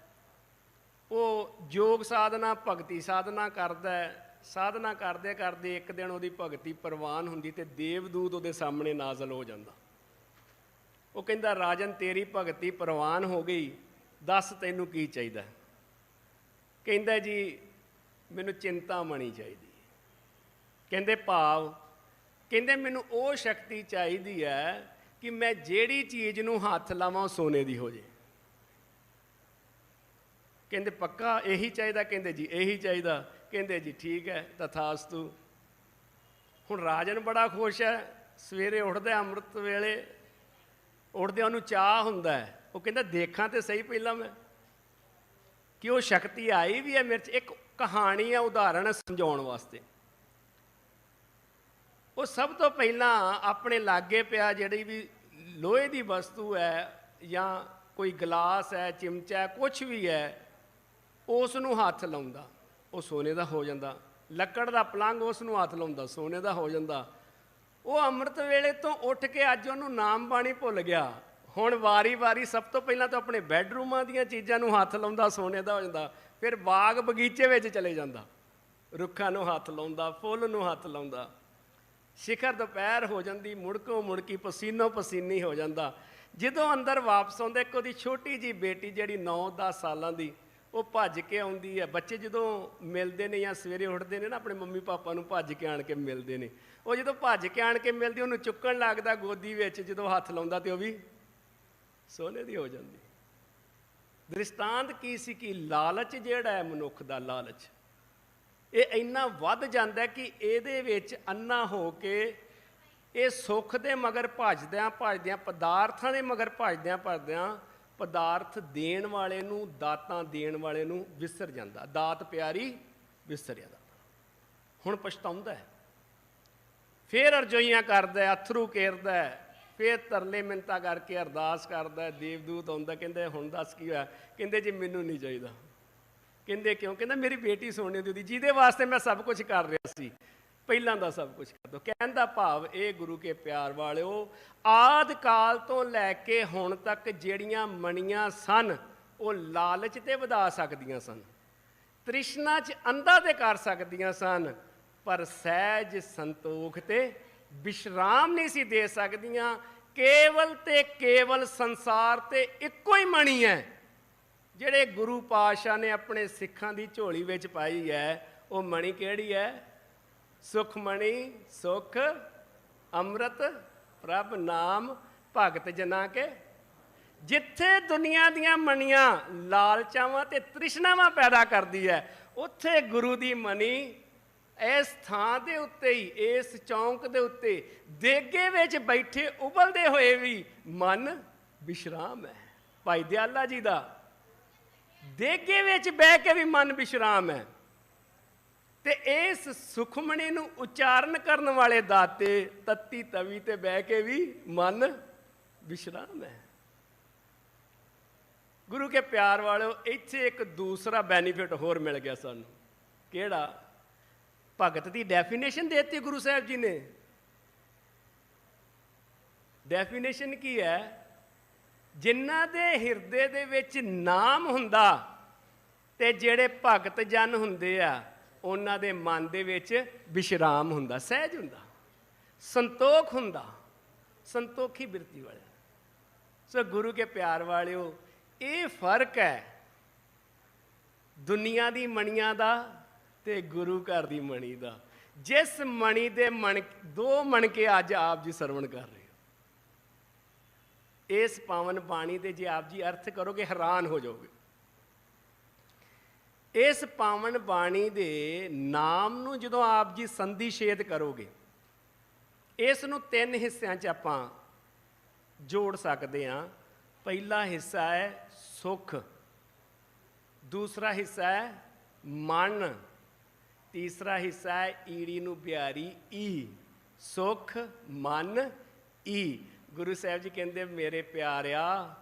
ਉਹ ਯੋਗ ਸਾਧਨਾ ਭਗਤੀ ਸਾਧਨਾ ਕਰਦਾ ਹੈ। ਸਾਧਨਾ ਕਰਦੇ ਕਰਦੇ ਇੱਕ ਦਿਨ ਉਹਦੀ ਭਗਤੀ ਪ੍ਰਵਾਨ ਹੁੰਦੀ ਤੇ ਦੇਵਦੂਤ ਉਹਦੇ ਸਾਹਮਣੇ ਨਾਜ਼ਲ ਹੋ ਜਾਂਦਾ। ਉਹ ਕਹਿੰਦਾ, ਰਾਜਨ ਤੇਰੀ ਭਗਤੀ ਪ੍ਰਵਾਨ ਹੋ ਗਈ, ਦੱਸ ਤੈਨੂੰ ਕੀ ਚਾਹੀਦਾ। ਕਹਿੰਦਾ ਜੀ ਮੈਨੂੰ ਚਿੰਤਾਮਣੀ ਚਾਹੀਦੀ। ਕਹਿੰਦੇ ਭਾਵ? ਕਹਿੰਦੇ ਮੈਨੂੰ ਉਹ ਸ਼ਕਤੀ ਚਾਹੀਦੀ ਹੈ ਕਿ ਮੈਂ ਜਿਹੜੀ ਚੀਜ਼ ਨੂੰ ਹੱਥ ਲਾਵਾਂ ਉਹ ਸੋਨੇ ਦੀ ਹੋ ਜੇ। ਕਹਿੰਦੇ ਪੱਕਾ ਇਹੀ ਚਾਹੀਦਾ? ਕਹਿੰਦੇ ਜੀ ਇਹੀ ਚਾਹੀਦਾ। ਕਹਿੰਦੇ ਜੀ ਠੀਕ ਹੈ, ਤਥਾਸਤੂ। ਹੁਣ ਰਾਜਨ ਬੜਾ ਖੁਸ਼ ਹੈ, ਸਵੇਰੇ ਉੱਠਦਾ ਅੰਮ੍ਰਿਤ ਵੇਲੇ, ਉੱਠਦਿਆਂ ਉਹਨੂੰ ਚਾਹ ਹੁੰਦਾ ਹੈ। ਉਹ ਕਹਿੰਦਾ ਦੇਖਾਂ ਤੇ ਸਹੀ ਪਹਿਲਾਂ ਮੈਂ ਕਿ ਉਹ ਸ਼ਕਤੀ ਆਈ ਵੀ ਹੈ ਮੇਰੇ 'ਚ। ਇੱਕ ਕਹਾਣੀ ਹੈ, ਉਦਾਹਰਣ ਹੈ ਸਮਝਾਉਣ ਵਾਸਤੇ। ਉਹ ਸਭ ਤੋਂ ਪਹਿਲਾਂ ਆਪਣੇ ਲਾਗੇ ਪਿਆ ਜਿਹੜੀ ਵੀ ਲੋਹੇ ਦੀ ਵਸਤੂ ਹੈ ਜਾਂ ਕੋਈ ਗਲਾਸ ਹੈ, ਚਿਮਚਾ ਹੈ, ਕੁਛ ਵੀ ਹੈ, ਉਸ ਨੂੰ ਹੱਥ ਲਾਉਂਦਾ, ਉਹ ਸੋਨੇ ਦਾ ਹੋ ਜਾਂਦਾ। ਲੱਕੜ ਦਾ ਪਲੰਘ, ਉਸ ਨੂੰ ਹੱਥ ਲਾਉਂਦਾ, ਸੋਨੇ ਦਾ ਹੋ ਜਾਂਦਾ। ਉਹ ਅੰਮ੍ਰਿਤ ਵੇਲੇ ਤੋਂ ਉੱਠ ਕੇ ਅੱਜ ਉਹਨੂੰ ਨਾਮ ਬਾਣੀ ਭੁੱਲ ਗਿਆ। ਹੁਣ ਵਾਰੀ ਵਾਰੀ ਸਭ ਤੋਂ ਪਹਿਲਾਂ ਤਾਂ ਆਪਣੇ ਬੈੱਡਰੂਮਾਂ ਦੀਆਂ ਚੀਜ਼ਾਂ ਨੂੰ ਹੱਥ ਲਾਉਂਦਾ, ਸੋਨੇ ਦਾ ਹੋ ਜਾਂਦਾ। ਫਿਰ ਬਾਗ ਬਗੀਚੇ ਵਿੱਚ ਚਲੇ ਜਾਂਦਾ, ਰੁੱਖਾਂ ਨੂੰ ਹੱਥ ਲਾਉਂਦਾ, ਫੁੱਲ ਨੂੰ ਹੱਥ ਲਾਉਂਦਾ। ਸਿਖਰ ਦੁਪਹਿਰ ਹੋ ਜਾਂਦੀ, ਮੁੜਕੋ ਮੁੜਕੀ ਪਸੀਨੋ ਪਸੀਨੀ ਹੋ ਜਾਂਦਾ। ਜਦੋਂ ਅੰਦਰ ਵਾਪਸ ਆਉਂਦਾ, ਇੱਕ ਉਹਦੀ ਛੋਟੀ ਜਿਹੀ ਬੇਟੀ ਜਿਹੜੀ 9-10 ਸਾਲਾਂ ਦੀ, ਉਹ ਭੱਜ ਕੇ ਆਉਂਦੀ ਹੈ। ਬੱਚੇ ਜਦੋਂ ਮਿਲਦੇ ਨੇ ਜਾਂ ਸਵੇਰੇ ਉੱਠਦੇ ਨੇ ਨਾ, ਆਪਣੇ ਮੰਮੀ ਪਾਪਾ ਨੂੰ ਭੱਜ ਕੇ ਆਣ ਕੇ ਮਿਲਦੇ ਨੇ। ਉਹ ਜਦੋਂ ਭੱਜ ਕੇ ਆਣ ਕੇ ਮਿਲਦੀ, ਉਹਨੂੰ ਚੁੱਕਣ ਲੱਗਦਾ ਗੋਦੀ ਵਿੱਚ, ਜਦੋਂ ਹੱਥ ਲਾਉਂਦਾ ਤੇ ਉਹ ਵੀ ਸੋਨੇ ਦੀ ਹੋ ਜਾਂਦੀ। ਦ੍ਰਿਸ਼ਟਾਂਤ ਕੀ ਸੀ ਕਿ ਲਾਲਚ ਜਿਹੜਾ ਹੈ ਮਨੁੱਖ ਦਾ, ਲਾਲਚ ਇਹ ਇੰਨਾ ਵੱਧ ਜਾਂਦਾ ਕਿ ਇਹਦੇ ਵਿੱਚ ਅੰਨਾ ਹੋ ਕੇ ਇਹ ਸੁੱਖ ਦੇ ਮਗਰ ਭੱਜਦਿਆਂ ਭੱਜਦਿਆਂ, ਪਦਾਰਥਾਂ ਦੇ ਮਗਰ ਭੱਜਦਿਆਂ ਭੱਜਦਿਆਂ, ਪਦਾਰਥ ਦੇਣ ਵਾਲੇ ਨੂੰ, ਦਾਤਾਂ ਦੇਣ ਵਾਲੇ ਨੂੰ ਵਿਸਰ ਜਾਂਦਾ। ਦਾਤ ਪਿਆਰੀ ਵਿਸਰਿਆ ਦਾ। ਹੁਣ ਪਛਤਾਉਂਦਾ ਹੈ, ਫੇਰ ਅਰਜ਼ੋਈਆਂ ਕਰਦਾ, ਅਥਰੂ ਕੇਰਦਾ, ਫੇਰ ਤਰਲੇ ਮਿੰਨਤਾਂ ਕਰਕੇ ਅਰਦਾਸ ਕਰਦਾ। ਦੇਵਦੂਤ ਆਉਂਦਾ, ਕਹਿੰਦੇ ਹੁਣ ਦੱਸ ਕੀ ਹੋਇਆ? ਕਹਿੰਦੇ ਜੀ ਮੈਨੂੰ ਨਹੀਂ ਚਾਹੀਦਾ। ਕਹਿੰਦੇ ਕਿਉਂ? ਕਹਿੰਦਾ ਮੇਰੀ ਬੇਟੀ ਸੋਨੇ ਦੀ, ਜਿਹਦੇ ਵਾਸਤੇ ਮੈਂ ਸਭ ਕੁਝ ਕਰ ਰਿਹਾ ਸੀ, ਪਹਿਲਾਂ ਦਾ ਸਭ ਕੁਝ ਕਰ ਦਿਓ। ਕਹਿਣ ਦਾ ਭਾਵ ਇਹ ਗੁਰੂ ਕੇ ਪਿਆਰ ਵਾਲਿਓ, ਆਦਿ ਕਾਲ ਤੋਂ ਲੈ ਕੇ ਹੁਣ ਤੱਕ ਜਿਹੜੀਆਂ ਮਣੀਆਂ ਸਨ, ਉਹ ਲਾਲਚ ਤੇ ਵਧਾ ਸਕਦੀਆਂ ਸਨ, ਤ੍ਰਿਸ਼ਨਾ 'ਚ ਅੰਧਾ ਤੇ ਕਰ ਸਕਦੀਆਂ ਸਨ, ਪਰ ਸਹਿਜ ਸੰਤੋਖ ਤੇ ਵਿਸ਼ਰਾਮ ਨਹੀਂ ਸੀ ਦੇ ਸਕਦੀਆਂ। ਕੇਵਲ ਤੇ ਕੇਵਲ ਸੰਸਾਰ ਤੇ ਇੱਕੋ ਹੀ ਮਣੀ ਹੈ ਜਿਹੜੇ ਗੁਰੂ ਪਾਤਸ਼ਾਹ ਨੇ ਆਪਣੇ ਸਿੱਖਾਂ ਦੀ ਝੋਲੀ ਵਿੱਚ ਪਾਈ ਹੈ। ਉਹ ਮਣੀ ਕਿਹੜੀ ਹੈ? ਸੁਖਮਣੀ, ਸੁਖ ਅੰਮ੍ਰਿਤ ਪ੍ਰਭ ਨਾਮ ਭਗਤ ਜਨਾਂ ਕੇ। ਜਿੱਥੇ ਦੁਨੀਆ ਦੀਆਂ ਮਣੀਆਂ ਲਾਲਚਾਵਾਂ ਤੇ ਤ੍ਰਿਸ਼ਨਾਵਾਂ ਪੈਦਾ ਕਰਦੀ ਹੈ, ਉੱਥੇ ਗੁਰੂ ਦੀ ਮਣੀ ਇਸ ਥਾਂ ਦੇ ਉੱਤੇ ਹੀ, ਇਸ ਚੌਂਕ ਦੇ ਉੱਤੇ ਦੇਗੇ ਵਿੱਚ ਬੈਠੇ ਉਬਲਦੇ ਹੋਏ ਵੀ ਮਨ ਵਿਸ਼ਰਾਮ ਹੈ, ਭਾਈ ਦਿਆਲਾ ਜੀ ਦਾ ਦੇਗੇ ਵਿੱਚ ਬਹਿ ਕੇ ਵੀ ਮਨ ਵਿਸ਼ਰਾਮ ਹੈ। ਤੇ ਇਸ ਸੁਖਮਣੀ ਨੂੰ ਉਚਾਰਨ ਕਰਨ ਵਾਲੇ ਦਾਤੇ ਤੱਤੀ ਤਵੀ ਤੇ ਬਹਿ ਕੇ ਵੀ ਮਨ ਵਿਸ਼ਰਾਮ ਹੈ। ਗੁਰੂ ਕੇ ਪਿਆਰ ਵਾਲਿਓ, ਇੱਥੇ ਇੱਕ ਦੂਸਰਾ ਬੈਨੀਫਿਟ ਹੋਰ ਮਿਲ ਗਿਆ ਸਾਨੂੰ। ਕਿਹੜਾ? ਭਗਤ ਦੀ ਡੈਫੀਨੇਸ਼ਨ ਦੇ ਦਿੱਤੀ ਗੁਰੂ ਸਾਹਿਬ ਜੀ ਨੇ। ਡੈਫੀਨੇਸ਼ਨ ਕੀ ਹੈ? ਜਿਨ੍ਹਾਂ ਦੇ ਹਿਰਦੇ ਦੇ ਵਿੱਚ ਨਾਮ ਹੁੰਦਾ ਤੇ ਜਿਹੜੇ ਭਗਤ ਜਨ ਹੁੰਦੇ ਆ, ਉਹਨਾਂ ਦੇ ਮਨ ਦੇ ਵਿੱਚ ਵਿਸ਼ਰਾਮ ਹੁੰਦਾ, ਸਹਿਜ ਹੁੰਦਾ, ਸੰਤੋਖ ਹੁੰਦਾ, ਸੰਤੋਖੀ ਬਿਰਤੀ ਵਾਲੇ। ਸੋ ਗੁਰੂ ਕੇ ਪਿਆਰ ਵਾਲਿਓ, ਇਹ ਫਰਕ ਹੈ ਦੁਨੀਆ ਦੀ ਮਣੀਆਂ ਦਾ ਤੇ ਗੁਰੂ ਘਰ ਦੀ ਮਣੀ ਦਾ। ਜਿਸ ਮਣੀ ਦੇ ਦੋ ਮਣਕੇ ਅੱਜ ਆਪ ਜੀ ਸਰਵਣ ਕਰ ਰਹੇ ਹੋ, ਇਸ ਪਾਵਨ ਬਾਣੀ ਦੇ ਜੇ ਆਪ ਜੀ ਅਰਥ ਕਰੋਗੇ ਹੈਰਾਨ ਹੋ ਜਾਓਗੇ। ਇਸ ਪਾਵਨ ਬਾਣੀ ਦੇ ਨਾਮ ਨੂੰ ਜਦੋਂ ਆਪ ਜੀ ਸੰਧੀ ਛੇਦ ਕਰੋਗੇ, ਇਸ ਨੂੰ 3 ਹਿੱਸਿਆਂ 'ਚ ਆਪਾਂ ਜੋੜ ਸਕਦੇ ਹਾਂ। ਪਹਿਲਾ ਹਿੱਸਾ ਹੈ ਸੁਖ, ਦੂਸਰਾ ਹਿੱਸਾ ਹੈ ਮਨ, ਤੀਸਰਾ ਹਿੱਸਾ ਹੈ ਈੜੀ ਨੂੰ ਬਿਆਰੀ ਈ। ਸੁਖ, ਮਨ, ਈ। ਗੁਰੂ ਸਾਹਿਬ ਜੀ ਕਹਿੰਦੇ ਮੇਰੇ ਪਿਆਰਿਆ,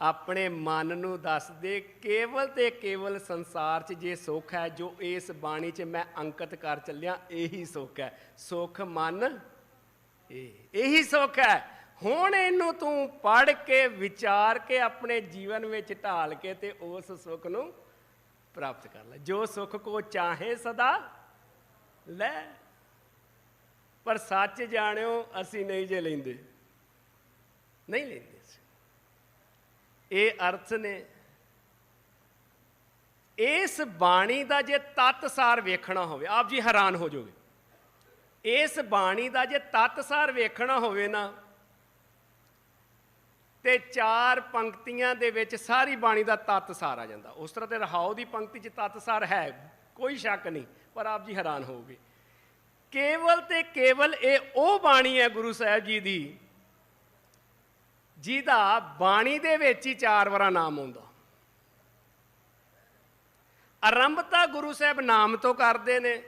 ਆਪਣੇ ਮਨ ਨੂੰ ਦੱਸ ਦੇ, ਕੇਵਲ ਤੇ ਕੇਵਲ ਸੰਸਾਰ 'ਚ ਜੇ ਸੁੱਖ ਹੈ, ਜੋ ਇਸ ਬਾਣੀ 'ਚ ਮੈਂ ਅੰਕਿਤ ਕਰ ਚੱਲਿਆ, ਇਹੀ ਸੁੱਖ ਹੈ। ਸੁੱਖ ਮਨ ਇਹੀ ਸੁੱਖ ਹੈ। ਹੁਣ ਇਹਨੂੰ ਤੂੰ ਪੜ੍ਹ ਕੇ ਵਿਚਾਰ ਕੇ ਆਪਣੇ ਜੀਵਨ ਵਿੱਚ ਢਾਲ ਕੇ ਤੇ ਉਸ ਸੁੱਖ ਨੂੰ ਪ੍ਰਾਪਤ ਕਰ ਲੈ। ਜੋ ਸੁੱਖ ਕੋ ਚਾਹੇ ਸਦਾ ਲੈ। ਪਰ ਸੱਚ ਜਾਣਿਓ, ਅਸੀਂ ਨਹੀਂ ਜੇ ਲੈਂਦੇ, ਨਹੀਂ ਲੈਂਦੇ। ਇਹ ਅਰਥ ਨੇ। ਇਸ ਬਾਣੀ ਦਾ ਜੇ ਤੱਤਸਾਰ ਵੇਖਣਾ ਹੋਵੇ, ਆਪ ਜੀ ਹੈਰਾਨ ਹੋ ਜਾਓਗੇ। ਇਸ ਬਾਣੀ ਦਾ ਜੇ ਤੱਤਸਾਰ ਵੇਖਣਾ ਹੋਵੇ ਨਾ, ਤੇ 4 ਪੰਕਤੀਆਂ ਦੇ ਵਿੱਚ ਸਾਰੀ ਬਾਣੀ ਦਾ ਤੱਤਸਾਰ ਆ ਜਾਂਦਾ। ਉਸ ਤਰ੍ਹਾਂ ਤੇ ਰਹਾਉ ਦੀ ਪੰਕਤੀ 'ਚ ਤੱਤਸਾਰ ਹੈ, ਕੋਈ ਸ਼ੱਕ ਨਹੀਂ, ਪਰ ਆਪ ਜੀ ਹੈਰਾਨ ਹੋਵੋਗੇ। ਕੇਵਲ ਤੇ ਕੇਵਲ ਇਹ ਉਹ ਬਾਣੀ ਹੈ ਗੁਰੂ ਸਾਹਿਬ ਜੀ ਦੀ, ਜਿਹਦਾ ਬਾਣੀ ਦੇ ਵਿੱਚ ਹੀ 4 ਵਾਰਾਂ ਨਾਮ ਆਉਂਦਾ। ਆਰੰਭਤਾ ਗੁਰੂ ਸਾਹਿਬ ਨਾਮ ਤੋਂ ਕਰਦੇ ਨੇ।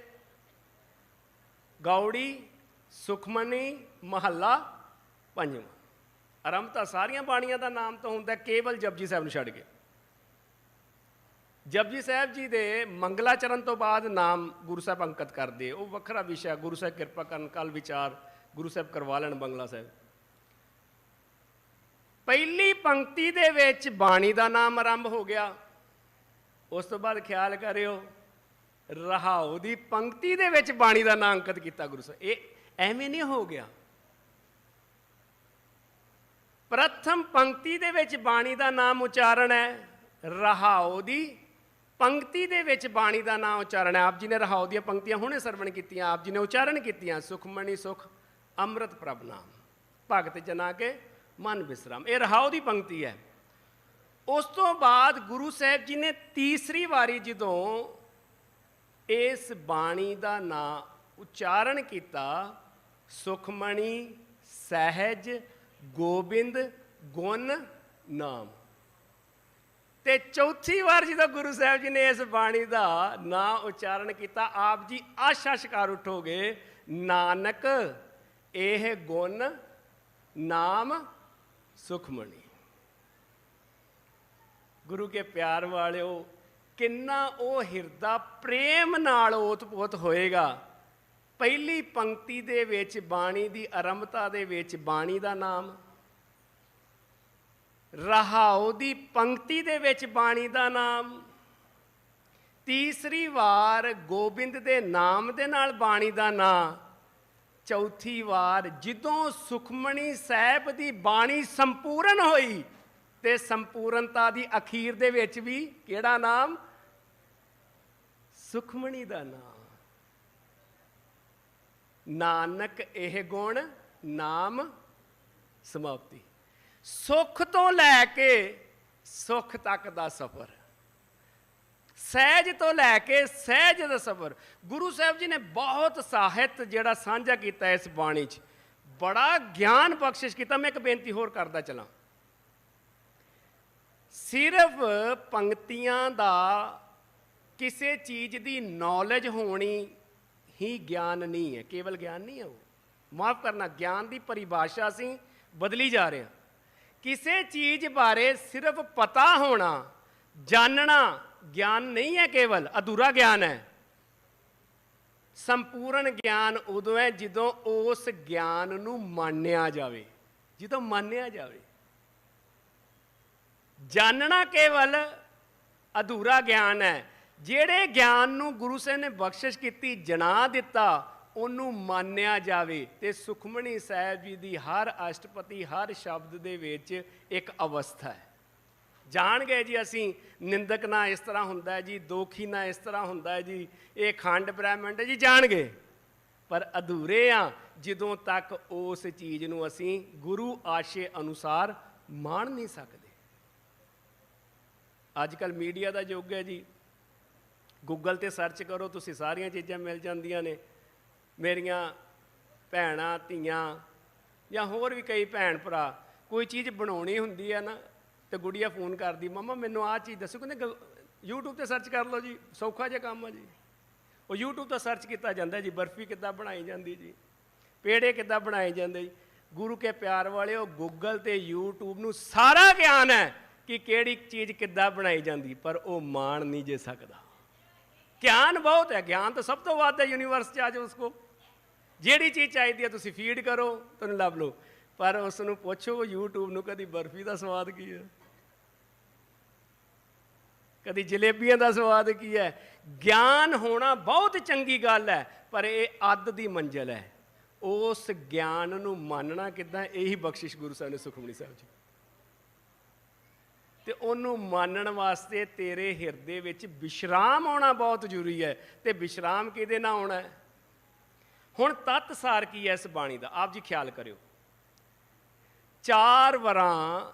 ਗੌੜੀ, ਸੁਖਮਨੀ, ਮਹੱਲਾ ਪੰਜਵਾਂ। ਆਰੰਭਤਾ ਸਾਰੀਆਂ ਬਾਣੀਆਂ ਦਾ ਨਾਮ ਤੋਂ ਹੁੰਦਾ, ਕੇਵਲ ਜਪਜੀ ਸਾਹਿਬ ਨੂੰ ਛੱਡ ਕੇ। ਜਪਜੀ ਸਾਹਿਬ ਜੀ ਦੇ ਮੰਗਲਾਚਰਨ ਤੋਂ ਬਾਅਦ ਨਾਮ ਗੁਰੂ ਸਾਹਿਬ ਅੰਕਿਤ ਕਰਦੇ, ਉਹ ਵੱਖਰਾ ਵਿਸ਼ਾ। ਗੁਰੂ ਸਾਹਿਬ ਕਿਰਪਾ ਕਰਨ, ਕੱਲ ਵਿਚਾਰ ਗੁਰੂ ਸਾਹਿਬ ਕਰਵਾ ਲੈਣ ਬੰਗਲਾ ਸਾਹਿਬ। ਪਹਿਲੀ ਪੰਕਤੀ ਦੇ ਵਿੱਚ ਬਾਣੀ ਦਾ ਨਾਮ ਆਰੰਭ ਹੋ ਗਿਆ। ਉਸ ਤੋਂ ਬਾਅਦ ਖਿਆਲ ਕਰਿਓ, ਰਹਾਉ ਦੀ ਪੰਕਤੀ ਦੇ ਵਿੱਚ ਬਾਣੀ ਦਾ ਨਾਮ ਅੰਕਿਤ ਕੀਤਾ ਗੁਰੂ ਸਾਹਿਬ। ਇਹ ਐਵੇਂ ਨਹੀਂ ਹੋ ਗਿਆ। ਪ੍ਰਥਮ ਪੰਕਤੀ ਦੇ ਵਿੱਚ ਬਾਣੀ ਦਾ ਨਾਮ ਉਚਾਰਨ ਹੈ, ਰਹਾਉ ਦੀ ਪੰਕਤੀ ਦੇ ਵਿੱਚ ਬਾਣੀ ਦਾ ਨਾਮ ਉਚਾਰਨ ਹੈ। ਆਪ ਜੀ ਨੇ ਰਹਾਉ ਦੀਆਂ ਪੰਕਤੀਆਂ ਹੁਣੇ ਸਰਵਣ ਕੀਤੀਆਂ, ਆਪ ਜੀ ਨੇ ਉਚਾਰਨ ਕੀਤੀਆਂ। ਸੁਖਮਣੀ ਸੁਖ ਅੰਮ੍ਰਿਤ ਪ੍ਰਭ ਨਾਮ, ਭਗਤ ਜਨਾ ਕੇ ਮਨ ਵਿਸਰਾਮ। ਇਹ ਰਹਾਉ ਦੀ ਪੰਕਤੀ ਹੈ। ਉਸ ਤੋਂ ਬਾਅਦ ਗੁਰੂ ਸਾਹਿਬ ਜੀ ਨੇ ਤੀਸਰੀ ਵਾਰੀ ਜਦੋਂ ਇਸ ਬਾਣੀ ਦਾ ਨਾਂ ਉਚਾਰਨ ਕੀਤਾ, ਸੁਖਮਣੀ ਸਹਿਜ ਗੋਬਿੰਦ ਗੁਣ ਨਾਮ, ਤੇ ਚੌਥੀ ਵਾਰ ਜਦੋਂ ਗੁਰੂ ਸਾਹਿਬ ਜੀ ਨੇ ਇਸ ਬਾਣੀ ਦਾ ਨਾਂ ਉਚਾਰਨ ਕੀਤਾ, ਆਪ ਜੀ ਆਸ਼ਾ ਸ਼ਿਕਾਰ ਉੱਠੋਗੇ, ਨਾਨਕ ਇਹ ਗੁਣ ਨਾਮ ਸੁਖਮਣੀ। ਗੁਰੂ ਕੇ ਪਿਆਰ ਵਾਲਿਓ, ਕਿੰਨਾ ਉਹ ਹਿਰਦਾ ਪ੍ਰੇਮ ਨਾਲ ਓਤ-ਪੋਤ ਹੋਏਗਾ। ਪਹਿਲੀ ਪੰਕਤੀ ਦੇ ਵਿੱਚ ਬਾਣੀ ਦੀ ਆਰੰਭਤਾ ਦੇ ਵਿੱਚ ਬਾਣੀ ਦਾ ਨਾਮ, ਰਹਾਉ ਦੀ ਪੰਕਤੀ ਦੇ ਵਿੱਚ ਬਾਣੀ ਦਾ ਨਾਮ, ਤੀਸਰੀ ਵਾਰ ਗੋਬਿੰਦ ਦੇ ਨਾਮ ਦੇ ਨਾਲ ਬਾਣੀ ਦਾ ਨਾਮ, ਚੌਥੀ ਵਾਰ ਜਦੋਂ ਸੁਖਮਣੀ ਸਾਹਿਬ ਦੀ ਬਾਣੀ ਸੰਪੂਰਨ ਹੋਈ ਤੇ ਸੰਪੂਰਨਤਾ ਦੀ ਅਖੀਰ ਦੇ ਵਿੱਚ ਵੀ ਕਿਹੜਾ ਨਾਮ? ਸੁਖਮਣੀ ਦਾ ਨਾਮ। ਨਾਨਕ ਇਹ ਗੁਣ ਨਾਮ ਸਮਾਪਤੀ। ਸੁੱਖ ਤੋਂ ਲੈ ਕੇ ਸੁੱਖ ਤੱਕ ਦਾ ਸਫ਼ਰ, ਸਹਿਜ ਤੋਂ ਲੈ ਕੇ ਸਹਿਜ ਦਾ ਸਫ਼ਰ। ਗੁਰੂ ਸਾਹਿਬ ਜੀ ਨੇ ਬਹੁਤ ਸਾਹਿਤ ਜਿਹੜਾ ਸਾਂਝਾ ਕੀਤਾ ਇਸ ਬਾਣੀ 'ਚ, ਬੜਾ ਗਿਆਨ ਬਖਸ਼ਿਸ਼ ਕੀਤਾ। ਮੈਂ ਇੱਕ ਬੇਨਤੀ ਹੋਰ ਕਰਦਾ ਚਲਾਂ। ਸਿਰਫ ਪੰਕਤੀਆਂ ਦਾ ਕਿਸੇ ਚੀਜ਼ ਦੀ ਨੌਲੇਜ ਹੋਣੀ ਹੀ ਗਿਆਨ ਨਹੀਂ ਹੈ, ਕੇਵਲ ਗਿਆਨ ਨਹੀਂ ਹੈ ਉਹ। ਮਾਫ ਕਰਨਾ, ਗਿਆਨ ਦੀ ਪਰਿਭਾਸ਼ਾ ਅਸੀਂ ਬਦਲੀ ਜਾ ਰਹੇ ਹਾਂ। ਕਿਸੇ ਚੀਜ਼ ਬਾਰੇ ਸਿਰਫ ਪਤਾ ਹੋਣਾ, ਜਾਣਨਾ ਗਿਆਨ ਨਹੀਂ ਹੈ, ਕੇਵਲ ਅਧੂਰਾ ਗਿਆਨ ਹੈ। ਸੰਪੂਰਨ ਗਿਆਨ ਉਦੋਂ ਹੈ ਜਦੋਂ ਉਸ ਗਿਆਨ ਨੂੰ ਮੰਨਿਆ ਜਾਵੇ, ਜਦੋਂ ਮੰਨਿਆ ਜਾਵੇ। ਜਾਣਨਾ ਕੇਵਲ ਅਧੂਰਾ ਗਿਆਨ ਹੈ। ਜਿਹੜੇ ਗਿਆਨ ਨੂੰ ਗੁਰੂ ਸਾਹਿਬ ਨੇ ਬਖਸ਼ਿਸ਼ ਕੀਤੀ, ਜਣਾ ਦਿੱਤਾ, ਉਹਨੂੰ ਮੰਨਿਆ ਜਾਵੇ। ਤੇ ਸੁਖਮਣੀ ਸਾਹਿਬ ਜੀ ਦੀ ਹਰ ਅਸ਼ਟਪਦੀ, ਹਰ ਸ਼ਬਦ ਦੇ ਵਿੱਚ ਇੱਕ ਅਵਸਥਾ ਹੈ। ਜਾਣ ਗਏ ਜੀ ਅਸੀਂ, ਨਿੰਦਕ ਨਾ ਇਸ ਤਰ੍ਹਾਂ ਹੁੰਦਾ ਹੈ ਜੀ, ਦੋਖੀ ਨਾ ਇਸ ਤਰ੍ਹਾਂ ਹੁੰਦਾ ਹੈ ਜੀ, ਇਹ ਖੰਡ ਬ੍ਰਹਿਮੰਡ ਹੈ ਜੀ, ਜਾਣ ਗਏ। ਪਰ ਅਧੂਰੇ ਆ ਜਦੋਂ ਤੱਕ ਉਸ ਚੀਜ਼ ਨੂੰ ਅਸੀਂ ਗੁਰੂ ਆਸ਼ੇ ਅਨੁਸਾਰ ਮਾਣ ਨਹੀਂ ਸਕਦੇ। ਅੱਜ ਕੱਲ੍ਹ ਮੀਡੀਆ ਦਾ ਯੁੱਗ ਹੈ ਜੀ, ਗੂਗਲ 'ਤੇ ਸਰਚ ਕਰੋ, ਤੁਸੀਂ ਸਾਰੀਆਂ ਚੀਜ਼ਾਂ ਮਿਲ ਜਾਂਦੀਆਂ ਨੇ। ਮੇਰੀਆਂ ਭੈਣਾਂ ਧੀਆਂ ਜਾਂ ਹੋਰ ਵੀ ਕਈ ਭੈਣ ਭਰਾ ਕੋਈ ਚੀਜ਼ ਬਣਾਉਣੀ ਹੁੰਦੀ ਹੈ ਨਾ, ਤੇ ਗੁੜੀਆ ਫੋਨ ਕਰਦੀ, ਮੰਮਾ ਮੈਨੂੰ ਆਹ ਚੀਜ਼ ਦੱਸੋ। ਕਹਿੰਦੇ YouTube 'ਤੇ ਸਰਚ ਕਰ ਲਓ ਜੀ, ਸੌਖਾ ਜਿਹਾ ਕੰਮ ਆ ਜੀ। ਉਹ YouTube 'ਤੇ ਸਰਚ ਕੀਤਾ ਜਾਂਦਾ ਜੀ, ਬਰਫੀ ਕਿੱਦਾਂ ਬਣਾਈ ਜਾਂਦੀ ਜੀ, ਪੇੜੇ ਕਿੱਦਾਂ ਬਣਾਏ ਜਾਂਦੇ ਜੀ। ਗੁਰੂ ਕੇ ਪਿਆਰ ਵਾਲਿਓ, ਗੂਗਲ ਤੇ YouTube ਨੂੰ ਸਾਰਾ ਗਿਆਨ ਹੈ ਕਿ ਕਿਹੜੀ ਚੀਜ਼ ਕਿੱਦਾਂ ਬਣਾਈ ਜਾਂਦੀ, ਪਰ ਉਹ ਮਾਣ ਨਹੀਂ ਜੇ ਸਕਦਾ। ਗਿਆਨ ਬਹੁਤ ਹੈ, ਗਿਆਨ ਤਾਂ ਸਭ ਤੋਂ ਵੱਧ ਹੈ ਯੂਨੀਵਰਸ 'ਚ। ਅੱਜ ਉਸਕੋ ਜਿਹੜੀ ਚੀਜ਼ ਚਾਹੀਦੀ ਹੈ ਤੁਸੀਂ ਫੀਡ ਕਰੋ, ਤੁਹਾਨੂੰ ਲੱਭ ਲਓ। ਪਰ ਉਸ ਨੂੰ ਪੁੱਛੋ YouTube ਨੂੰ, ਕਦੀ ਬਰਫੀ ਦਾ ਸਵਾਦ ਕੀ ਹੈ, ਕਦੀ ਜਲੇਬੀਆਂ ਦਾ ਸਵਾਦ ਕੀ ਹੈ। ਗਿਆਨ ਹੋਣਾ ਬਹੁਤ ਚੰਗੀ ਗੱਲ ਹੈ, ਪਰ ਇਹ ਅੱਧ ਦੀ ਮੰਜ਼ਿਲ ਹੈ। ਉਸ ਗਿਆਨ ਨੂੰ ਮੰਨਣਾ ਕਿੱਦਾਂ, ਇਹੀ ਬਖਸ਼ਿਸ਼ ਗੁਰੂ ਸਾਹਿਬ ਨੇ ਸੁਖਮਨੀ ਸਾਹਿਬ ਜੀ। ਤੇ ਉਹਨੂੰ ਮੰਨਣ ਵਾਸਤੇ ਤੇਰੇ ਹਿਰਦੇ ਵਿੱਚ ਵਿਸ਼ਰਾਮ ਆਉਣਾ ਬਹੁਤ ਜ਼ਰੂਰੀ ਹੈ। ਤੇ ਵਿਸ਼ਰਾਮ ਕਿਹਦੇ ਨਾਲ ਆਉਣਾ ਹੈ? ਹੁਣ ਤੱਤ ਸਾਰ ਕੀ ਹੈ ਇਸ ਬਾਣੀ ਦਾ, ਆਪ ਜੀ ਖਿਆਲ ਕਰਿਓ। 4 ਵਾਰਾਂ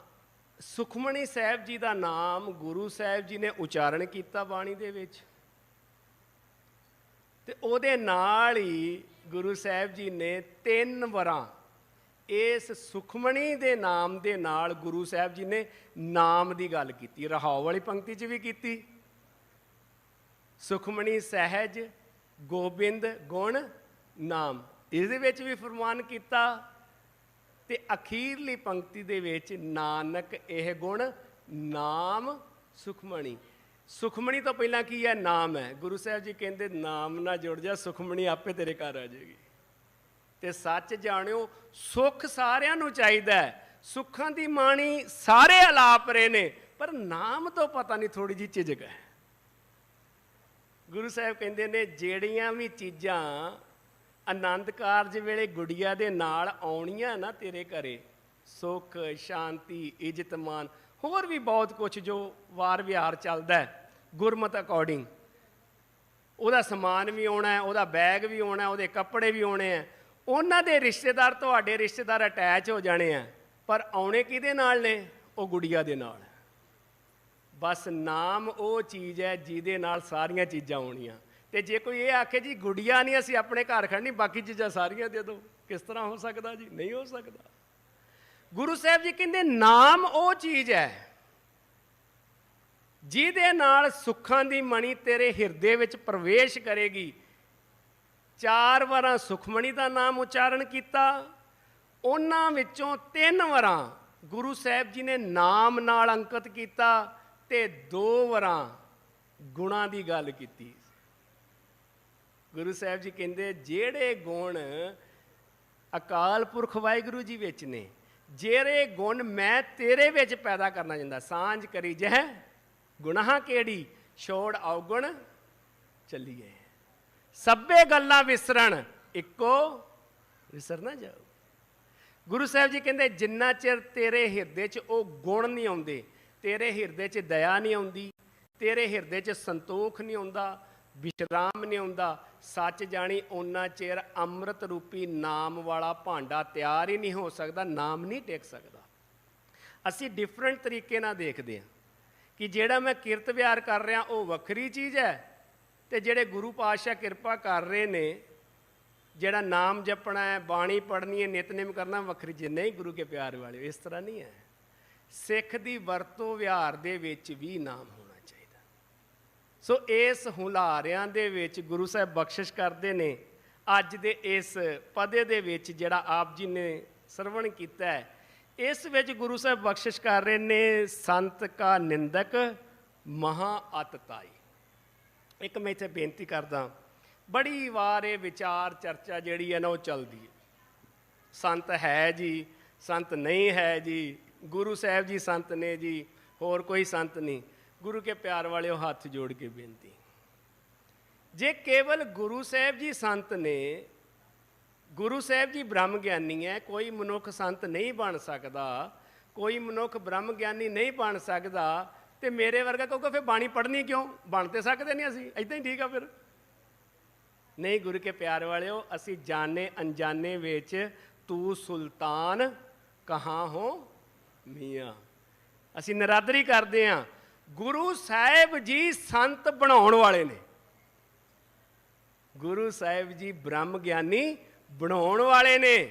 ਸੁਖਮਨੀ ਸਾਹਿਬ ਜੀ ਦਾ ਨਾਮ ਗੁਰੂ ਸਾਹਿਬ ਜੀ ਨੇ ਉਚਾਰਨ ਕੀਤਾ ਬਾਣੀ ਦੇ ਵਿੱਚ, ਤੇ ਉਹਦੇ ਨਾਲ ਹੀ ਗੁਰੂ ਸਾਹਿਬ ਜੀ ਨੇ 3 ਵਾਰਾਂ ਇਸ ਸੁਖਮਣੀ ਦੇ ਨਾਮ ਦੇ ਨਾਲ ਗੁਰੂ ਸਾਹਿਬ ਜੀ ਨੇ ਨਾਮ ਦੀ ਗੱਲ ਕੀਤੀ। ਰਹਾਉ ਵਾਲੀ ਪੰਕਤੀ 'ਚ ਵੀ ਕੀਤੀ, ਸੁਖਮਣੀ ਸਹਿਜ ਗੋਬਿੰਦ ਗੁਣ ਨਾਮ, ਇਹਦੇ ਵਿੱਚ ਵੀ ਫਰਮਾਨ ਕੀਤਾ। ਤੇ ਅਖੀਰਲੀ ਪੰਕਤੀ ਦੇ ਵਿੱਚ ਨਾਨਕ ਇਹ ਗੁਣ ਨਾਮ ਸੁਖਮਣੀ। ਸੁਖਮਣੀ ਤੋਂ ਪਹਿਲਾਂ ਕੀ ਹੈ? ਨਾਮ ਹੈ। ਗੁਰੂ ਸਾਹਿਬ ਜੀ ਕਹਿੰਦੇ ਨਾਮ ਨਾਲ ਜੁੜ ਜਾ, ਸੁਖਮਣੀ ਆਪੇ ਤੇਰੇ ਘਰ ਆ ਜਾਏਗੀ। ਤੇ ਸੱਚ ਜਾਣਿਓ, ਸੁੱਖ ਸਾਰਿਆਂ ਨੂੰ ਚਾਹੀਦਾ ਹੈ, ਸੁੱਖਾਂ ਦੀ ਮਾਣੀ ਸਾਰੇ ਅਲਾਪ ਰਹੇ ਨੇ, ਪਰ ਨਾਮ ਤੋਂ ਪਤਾ ਨਹੀਂ, ਥੋੜੀ ਜਿਹੀ ਝਿਜਕ ਹੈ। ਗੁਰੂ ਸਾਹਿਬ ਕਹਿੰਦੇ ਨੇ ਜਿਹੜੀਆਂ ਵੀ ਚੀਜ਼ਾਂ ਆਨੰਦ ਕਾਰਜ ਵੇਲੇ ਗੁੜੀਆ ਦੇ ਨਾਲ ਆਉਣੀਆਂ ਨਾ ਤੇਰੇ ਘਰੇ, ਸੁੱਖ ਸ਼ਾਂਤੀ ਇੱਜ਼ਤ ਮਾਨ, ਹੋਰ ਵੀ ਬਹੁਤ ਕੁਝ ਜੋ ਵਾਰ ਵਿਹਾਰ ਚੱਲਦਾ ਹੈ ਗੁਰਮਤਿ ਅਕੋਰਡਿੰਗ, ਉਹਦਾ ਸਮਾਨ ਵੀ ਆਉਣਾ ਹੈ, ਉਹਦਾ ਬੈਗ ਵੀ ਆਉਣਾ, ਉਹਦੇ ਕੱਪੜੇ ਵੀ ਆਉਣੇ ਹੈ। ਉਹਨਾਂ ਦੇ ਰਿਸ਼ਤੇਦਾਰ, ਤੁਹਾਡੇ ਰਿਸ਼ਤੇਦਾਰ ਅਟੈਚ ਹੋ ਜਾਣੇ ਆ, ਪਰ ਆਉਣੇ ਕਿਹਦੇ ਨਾਲ ਨੇ? ਉਹ ਗੁੜੀਆ ਦੇ ਨਾਲ। ਬਸ ਨਾਮ ਉਹ ਚੀਜ਼ ਹੈ ਜਿਹਦੇ ਨਾਲ ਸਾਰੀਆਂ ਚੀਜ਼ਾਂ ਆਉਣੀਆਂ। ਤੇ ਜੇ ਕੋਈ ਇਹ ਆਖੇ ਜੀ ਗੁੜੀਆ ਨਹੀਂ ਅਸੀਂ ਆਪਣੇ ਘਰ ਖੜਨੀ, ਬਾਕੀ ਚੀਜ਼ਾਂ ਸਾਰੀਆਂ ਦੇ ਦਿਓ, ਕਿਸ ਤਰ੍ਹਾਂ ਹੋ ਸਕਦਾ ਜੀ? ਨਹੀਂ ਹੋ ਸਕਦਾ। ਗੁਰੂ ਸਾਹਿਬ ਜੀ ਕਹਿੰਦੇ ਨਾਮ ਉਹ ਚੀਜ਼ ਹੈ ਜਿਹਦੇ ਨਾਲ ਸੁੱਖਾਂ ਦੀ ਮਣੀ ਤੇਰੇ ਹਿਰਦੇ ਵਿੱਚ ਪ੍ਰਵੇਸ਼ ਕਰੇਗੀ। 4 ਵਾਰਾਂ ਸੁਖਮਣੀ ਦਾ ਨਾਮ ਉਚਾਰਨ ਕੀਤਾ, ਉਹਨਾਂ ਵਿੱਚੋਂ 3 ਵਾਰਾਂ ਗੁਰੂ ਸਾਹਿਬ ਜੀ ਨੇ ਨਾਮ ਨਾਲ ਅੰਕਿਤ ਕੀਤਾ, ਤੇ 2 ਵਾਰਾਂ ਗੁਣਾਂ ਦੀ ਗੱਲ ਕੀਤੀ। ਗੁਰੂ ਸਾਹਿਬ ਜੀ ਕਹਿੰਦੇ ਜਿਹੜੇ ਗੁਣ ਅਕਾਲ ਪੁਰਖ ਵਾਹਿਗੁਰੂ ਜੀ ਵਿੱਚ ਨੇ, ਜਿਹੜੇ ਗੁਣ ਮੈਂ ਤੇਰੇ ਵਿੱਚ ਪੈਦਾ ਕਰਨਾ ਚਾਹੁੰਦਾ, ਸਾਂਝ ਕਰੀ ਜਹ ਗੁਨਾਹ ਕਿਹੜੀ, ਛੋੜ ਔਗੁਣ ਚੱਲੀਏ, ਸਭੇ ਗੱਲਾਂ ਵਿਸਰਨ ਇੱਕੋ ਵਿਸਰ ਨਾ ਜਾਓ। ਗੁਰੂ ਸਾਹਿਬ ਜੀ ਕਹਿੰਦੇ ਜਿੰਨਾ ਚਿਰ ਤੇਰੇ ਹਿਰਦੇ 'ਚ ਉਹ ਗੁਣ ਨਹੀਂ ਆਉਂਦੇ, ਤੇਰੇ ਹਿਰਦੇ 'ਚ ਦਇਆ ਨਹੀਂ ਆਉਂਦੀ, ਤੇਰੇ ਹਿਰਦੇ 'ਚ ਸੰਤੋਖ ਨਹੀਂ ਆਉਂਦਾ, ਵਿਸ਼ਰਾਮ ਨਹੀਂ ਆਉਂਦਾ, ਸੱਚ ਜਾਣੀ ਓਨਾ ਚਿਰ ਅੰਮ੍ਰਿਤ ਰੂਪੀ ਨਾਮ ਵਾਲਾ ਭਾਂਡਾ ਤਿਆਰ ਹੀ ਨਹੀਂ ਹੋ ਸਕਦਾ, ਨਾਮ ਨਹੀਂ ਟਿਕ ਸਕਦਾ। ਅਸੀਂ ਡਿਫਰੈਂਟ ਤਰੀਕੇ ਨਾਲ ਦੇਖਦੇ ਹਾਂ ਕਿ ਜਿਹੜਾ ਮੈਂ ਕਿਰਤ ਵਿਹਾਰ ਕਰ ਰਿਹਾ ਉਹ ਵੱਖਰੀ ਚੀਜ਼ ਹੈ, ਤੇ ਜਿਹੜੇ ਗੁਰੂ ਪਾਤਸ਼ਾਹ ਕਿਰਪਾ ਕਰ ਰਹੇ ਨੇ, ਜਿਹੜਾ ਨਾਮ ਜਪਣਾ ਹੈ, ਬਾਣੀ ਪੜ੍ਹਨੀ ਹੈ, ਨਿਤਨੇਮ ਕਰਨਾ ਵੱਖਰੀ ਚੀਜ਼ ਨਹੀਂ। ਗੁਰੂ ਕੇ ਪਿਆਰ ਵਾਲੇ ਇਸ ਤਰ੍ਹਾਂ ਨਹੀਂ ਹੈ। ਸਿੱਖ ਦੀ ਵਰਤੋਂ ਵਿਹਾਰ ਦੇ ਵਿੱਚ ਵੀ ਨਾਮ ਹੋਣਾ ਚਾਹੀਦਾ। ਸੋ ਇਸ ਹੁਲਾਰਿਆਂ ਦੇ ਵਿੱਚ ਗੁਰੂ ਸਾਹਿਬ ਬਖਸ਼ਿਸ਼ ਕਰਦੇ ਨੇ। ਅੱਜ ਦੇ ਇਸ ਪਦੇ ਦੇ ਵਿੱਚ ਜਿਹੜਾ ਆਪ ਜੀ ਨੇ ਸਰਵਣ ਕੀਤਾ ਹੈ, ਇਸ ਵਿੱਚ ਗੁਰੂ ਸਾਹਿਬ ਬਖਸ਼ਿਸ਼ ਕਰ ਰਹੇ ਨੇ, ਸੰਤ ਕਾ ਨਿੰਦਕ ਮਹਾ ਅਤਤਾਈ। ਇੱਕ ਮੈਂ ਇੱਥੇ ਬੇਨਤੀ ਕਰਦਾ, ਬੜੀ ਵਾਰ ਇਹ ਵਿਚਾਰ ਚਰਚਾ ਜਿਹੜੀ ਹੈ ਨਾ ਉਹ ਚੱਲਦੀ ਹੈ, ਸੰਤ ਹੈ ਜੀ, ਸੰਤ ਨਹੀਂ ਹੈ ਜੀ, ਗੁਰੂ ਸਾਹਿਬ ਜੀ ਸੰਤ ਨੇ ਜੀ, ਹੋਰ ਕੋਈ ਸੰਤ ਨਹੀਂ। ਗੁਰੂ ਕੇ ਪਿਆਰ ਵਾਲਿਓ, ਹੱਥ ਜੋੜ ਕੇ ਬੇਨਤੀ, ਜੇ ਕੇਵਲ ਗੁਰੂ ਸਾਹਿਬ ਜੀ ਸੰਤ ਨੇ, ਗੁਰੂ ਸਾਹਿਬ ਜੀ ਬ੍ਰਹਮ ਗਿਆਨੀ ਹੈ, ਕੋਈ ਮਨੁੱਖ ਸੰਤ ਨਹੀਂ ਬਣ ਸਕਦਾ, ਕੋਈ ਮਨੁੱਖ ਬ੍ਰਹਮ ਗਿਆਨੀ ਨਹੀਂ ਬਣ ਸਕਦਾ, ਤੇ ਮੇਰੇ ਵਰਗਾ ਕਹੂਗਾ ਫਿਰ ਬਾਣੀ ਪੜ੍ਹਨੀ ਕਿਉਂ, ਬਣ ਤੇ ਸਕਦੇ ਨਹੀਂ ਅਸੀਂ, ਇੱਦਾਂ ਹੀ ਠੀਕ ਆ ਫਿਰ। ਨਹੀਂ ਗੁਰੂ ਕੇ ਪਿਆਰ ਵਾਲਿਓ, ਅਸੀਂ ਜਾਣੇ ਅਣਜਾਣੇ ਵਿੱਚ ਤੂੰ ਸੁਲਤਾਨ ਕਹਾਂ ਹੋ ਮੀਆਂ, ਅਸੀਂ ਨਰਾਦਰੀ ਕਰਦੇ ਹਾਂ। ਗੁਰੂ ਸਾਹਿਬ ਜੀ ਸੰਤ ਬਣਾਉਣ ਵਾਲੇ ਨੇ, ਗੁਰੂ ਸਾਹਿਬ ਜੀ ਬ੍ਰਹਮ ਗਿਆਨੀ ਬਣਾਉਣ ਵਾਲੇ ਨੇ,